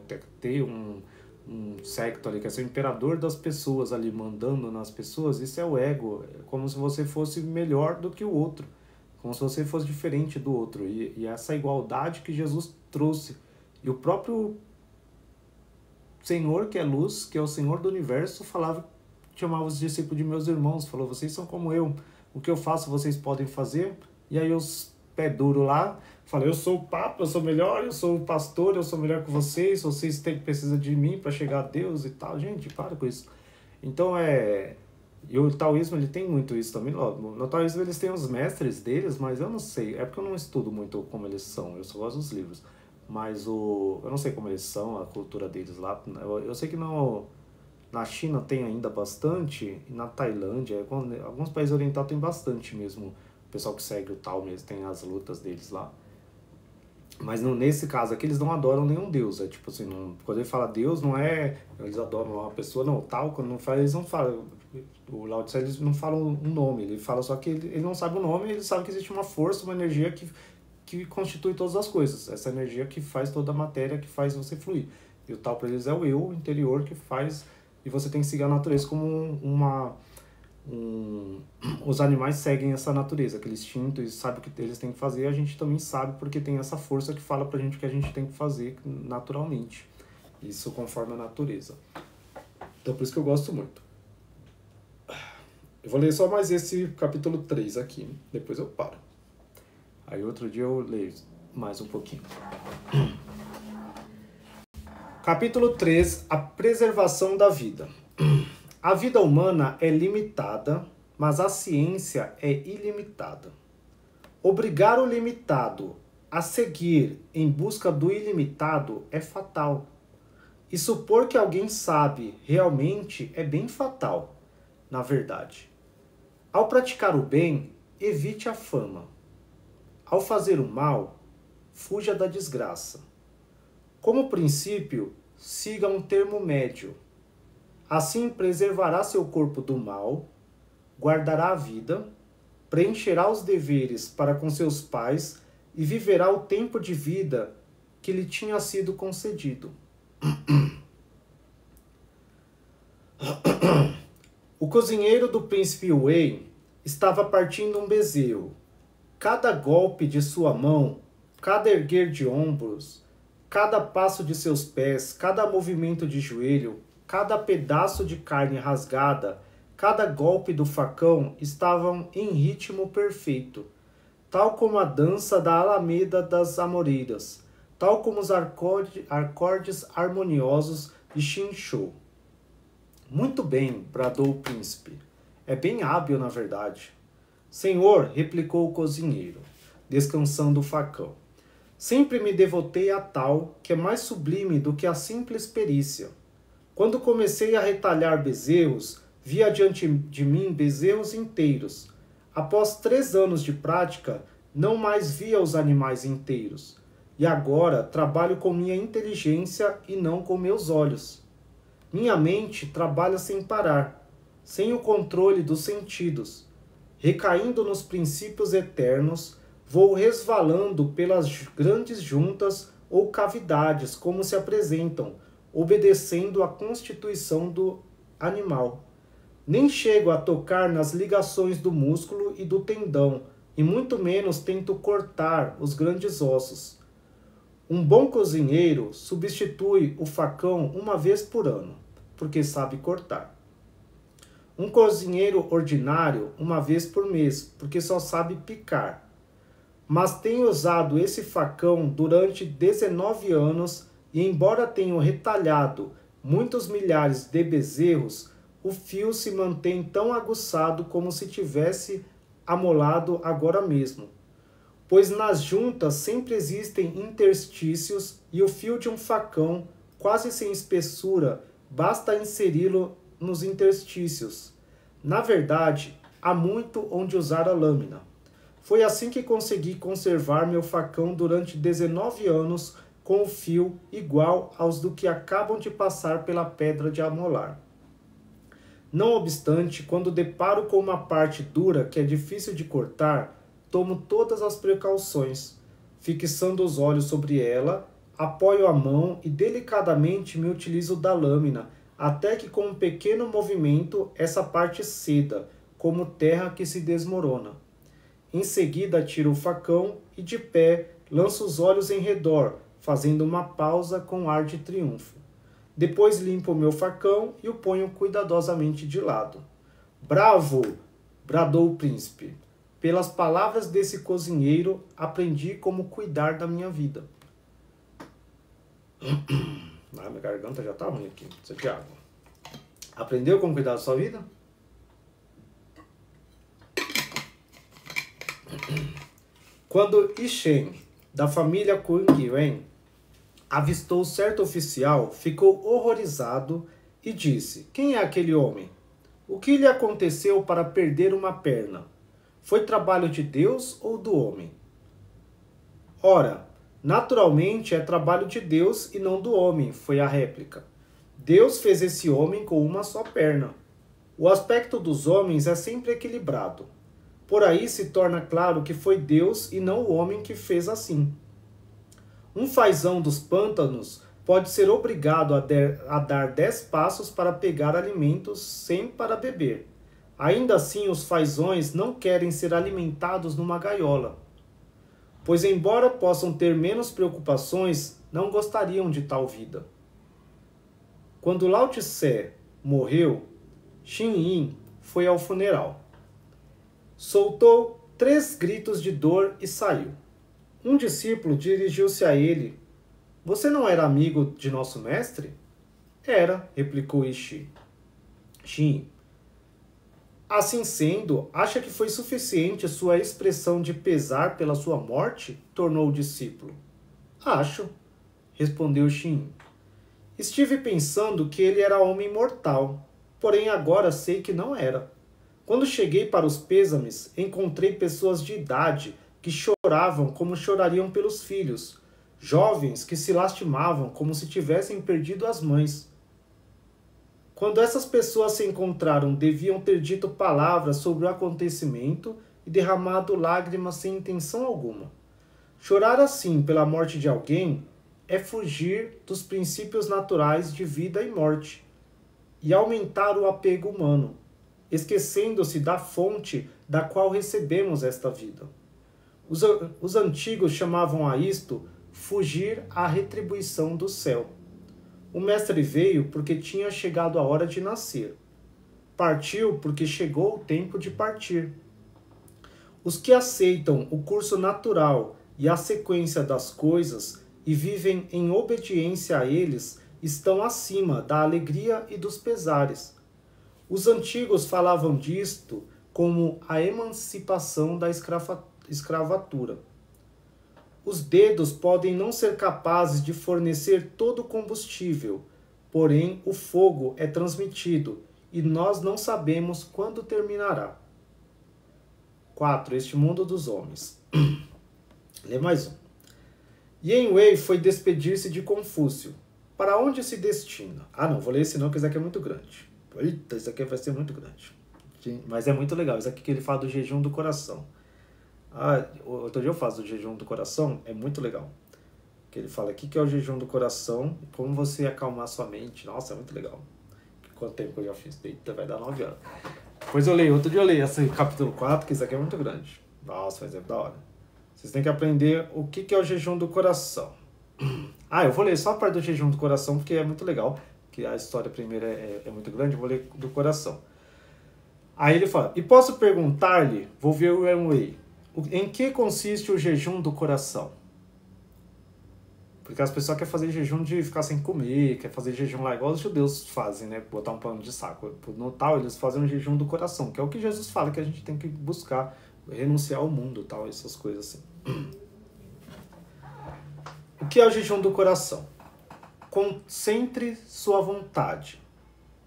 ter um secto ali, que é ser o imperador das pessoas ali, mandando nas pessoas. Isso é o ego, é como se você fosse melhor do que o outro, como se você fosse diferente do outro, e essa igualdade que Jesus trouxe, e o próprio Senhor, que é luz, que é o Senhor do universo, chamava os discípulos de meus irmãos, falou, vocês são como eu, o que eu faço vocês podem fazer. E aí os pé duro lá, fala, eu sou o Papa, eu sou melhor, eu sou o pastor, eu sou melhor que vocês precisam de mim para chegar a Deus e tal. Gente, para com isso. Então e o taoísmo ele tem muito isso também. No taoísmo eles têm os mestres deles, mas eu não sei, é porque eu não estudo muito como eles são, eu só gosto dos livros. Mas eu não sei como eles são, a cultura deles lá. Eu sei que na China tem ainda bastante, e na Tailândia, alguns países orientais tem bastante mesmo. O pessoal que segue o Tao mesmo, tem as lutas deles lá. Mas nesse caso aqui, eles não adoram nenhum deus. É tipo assim, quando ele fala Deus, não é... Eles adoram uma pessoa, não. Tal, quando não fala, eles não falam... O Lao Tse, eles não falam um nome. Ele fala só que ele não sabe o nome, ele sabe que existe uma força, uma energia que que constitui todas as coisas, essa energia que faz toda a matéria, que faz você fluir. E o tal para eles é o eu interior que faz, e você tem que seguir a natureza como os animais seguem essa natureza, aquele instinto, e sabe o que eles têm que fazer, a gente também sabe porque tem essa força que fala pra gente o que a gente tem que fazer naturalmente. Isso conforme a natureza. Então por isso que eu gosto muito. Eu vou ler só mais esse capítulo 3 aqui, depois eu paro. Aí outro dia eu leio mais um pouquinho. Capítulo 3, a preservação da vida. A vida humana é limitada, mas a ciência é ilimitada. Obrigar o limitado a seguir em busca do ilimitado é fatal. E supor que alguém sabe realmente é bem fatal, na verdade. Ao praticar o bem, evite a fama. Ao fazer o mal, fuja da desgraça. Como princípio, siga um termo médio. Assim preservará seu corpo do mal, guardará a vida, preencherá os deveres para com seus pais e viverá o tempo de vida que lhe tinha sido concedido. O cozinheiro do príncipe Wei estava partindo um bezerro. Cada golpe de sua mão, cada erguer de ombros, cada passo de seus pés, cada movimento de joelho, cada pedaço de carne rasgada, cada golpe do facão estavam em ritmo perfeito, tal como a dança da Alameda das Amoreiras, tal como os acordes harmoniosos de Xinshou. Muito bem, bradou o príncipe. É bem hábil, na verdade. Senhor, replicou o cozinheiro, descansando o facão. Sempre me devotei a tal que é mais sublime do que a simples perícia. Quando comecei a retalhar bezerros, vi adiante de mim bezerros inteiros. Após 3 anos de prática, não mais via os animais inteiros. E agora trabalho com minha inteligência e não com meus olhos. Minha mente trabalha sem parar, sem o controle dos sentidos. Recaindo nos princípios eternos, vou resvalando pelas grandes juntas ou cavidades como se apresentam, obedecendo à constituição do animal. Nem chego a tocar nas ligações do músculo e do tendão, e muito menos tento cortar os grandes ossos. Um bom cozinheiro substitui o facão uma vez por ano, porque sabe cortar. Um cozinheiro ordinário uma vez por mês, porque só sabe picar. Mas tenho usado esse facão durante 19 anos e, embora tenha retalhado muitos milhares de bezerros, o fio se mantém tão aguçado como se tivesse amolado agora mesmo. Pois nas juntas sempre existem interstícios e o fio de um facão, quase sem espessura, basta inseri-lo nos interstícios. Na verdade, há muito onde usar a lâmina. Foi assim que consegui conservar meu facão durante 19 anos com o fio igual aos do que acabam de passar pela pedra de amolar. Não obstante, quando deparo com uma parte dura que é difícil de cortar, tomo todas as precauções. Fixando os olhos sobre ela, apoio a mão e delicadamente me utilizo da lâmina, até que com um pequeno movimento essa parte ceda, como terra que se desmorona. Em seguida tiro o facão e de pé lanço os olhos em redor, fazendo uma pausa com ar de triunfo. Depois limpo o meu facão e o ponho cuidadosamente de lado. Bravo! Bradou o príncipe. Pelas palavras desse cozinheiro, aprendi como cuidar da minha vida. Ah, minha garganta já tá ruim aqui. Precisa de água. Aprendeu como cuidar da sua vida? Quando Ishen, da família Kuang-Yuan, avistou certo oficial, ficou horrorizado e disse: quem é aquele homem? O que lhe aconteceu para perder uma perna? Foi trabalho de Deus ou do homem? Ora, naturalmente é trabalho de Deus e não do homem, foi a réplica. Deus fez esse homem com uma só perna. O aspecto dos homens é sempre equilibrado. Por aí se torna claro que foi Deus e não o homem que fez assim. Um fazão dos pântanos pode ser obrigado a dar 10 passos para pegar alimentos sem para beber. Ainda assim, os fazões não querem ser alimentados numa gaiola, pois embora possam ter menos preocupações, não gostariam de tal vida. Quando Lao Tse morreu, Xin Yin foi ao funeral. Soltou 3 gritos de dor e saiu. Um discípulo dirigiu-se a ele. Você não era amigo de nosso mestre? Era, replicou Ishi. Xin. Assim sendo, acha que foi suficiente sua expressão de pesar pela sua morte? Tornou o discípulo. Acho, respondeu Xin. Estive pensando que ele era homem mortal, porém agora sei que não era. Quando cheguei para os pêsames, encontrei pessoas de idade que choravam como chorariam pelos filhos, jovens que se lastimavam como se tivessem perdido as mães. Quando essas pessoas se encontraram, deviam ter dito palavras sobre o acontecimento e derramado lágrimas sem intenção alguma. Chorar assim pela morte de alguém é fugir dos princípios naturais de vida e morte e aumentar o apego humano, esquecendo-se da fonte da qual recebemos esta vida. Os antigos chamavam a isto fugir à retribuição do céu. O mestre veio porque tinha chegado a hora de nascer. Partiu porque chegou o tempo de partir. Os que aceitam o curso natural e a sequência das coisas e vivem em obediência a eles estão acima da alegria e dos pesares. Os antigos falavam disto como a emancipação da escravatura. Os dedos podem não ser capazes de fornecer todo o combustível, porém o fogo é transmitido e nós não sabemos quando terminará. 4. Este mundo dos homens. Lê mais um. Yen Wei foi despedir-se de Confúcio. Para onde se destina? Não, vou ler esse não, que esse aqui é muito grande. Eita, isso aqui vai ser muito grande. Mas é muito legal. Isso aqui que ele fala do jejum do coração. Outro dia eu faço do jejum do coração, é muito legal. Que ele fala aqui que é o jejum do coração, como você acalmar sua mente. Nossa, é muito legal. Quanto tempo que eu já fiz? Eita, vai dar 9 anos. Depois eu leio, outro dia eu leio esse capítulo 4, que isso aqui é muito grande. Nossa, mas é da hora. Vocês têm que aprender o que é o jejum do coração. Eu vou ler só a parte do jejum do coração, porque é muito legal. Que a história primeiro é muito grande, eu vou ler do coração. Aí ele fala, e posso perguntar-lhe, vou ver o Wei, em que consiste o jejum do coração? Porque as pessoas querem fazer jejum de ficar sem comer, quer fazer jejum lá igual os judeus fazem, né? Botar um pano de saco. No tal, eles fazem um jejum do coração, que é o que Jesus fala, que a gente tem que buscar renunciar ao mundo, tal, essas coisas assim. O que é o jejum do coração? Concentre sua vontade.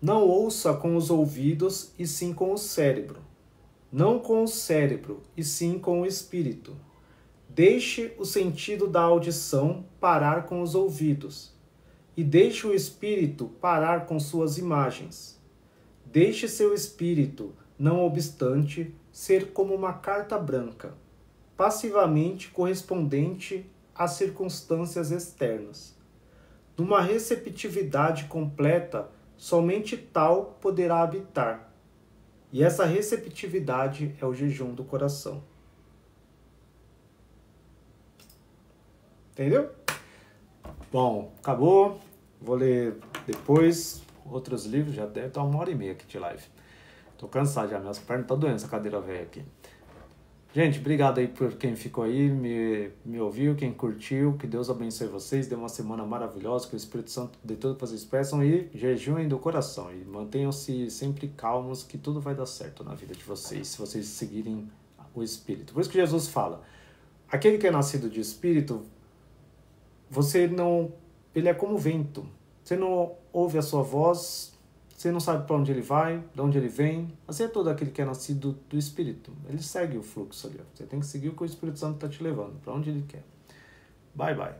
Não ouça com os ouvidos, e sim com o cérebro. Não com o cérebro, e sim com o espírito. Deixe o sentido da audição parar com os ouvidos, e deixe o espírito parar com suas imagens. Deixe seu espírito, não obstante, ser como uma carta branca, passivamente correspondente às circunstâncias externas. Numa receptividade completa, somente tal poderá habitar. E essa receptividade é o jejum do coração. Entendeu? Bom, acabou. Vou ler depois outros livros. Já deve estar 1h30 aqui de live. Tô cansado já, minhas pernas estão doendo essa cadeira velha aqui. Gente, obrigado aí por quem ficou aí, me ouviu, quem curtiu. Que Deus abençoe vocês. Dê uma semana maravilhosa, que o Espírito Santo dê tudo que vocês peçam. E jejuem do coração. E mantenham-se sempre calmos, que tudo vai dar certo na vida de vocês, se vocês seguirem o Espírito. Por isso que Jesus fala, aquele que é nascido de Espírito, ele é como o vento. Você não ouve a sua voz, você não sabe para onde ele vai, de onde ele vem. Assim é todo aquele que é nascido do Espírito. Ele segue o fluxo ali. Você tem que seguir o que o Espírito Santo está te levando, para onde ele quer. Bye, bye.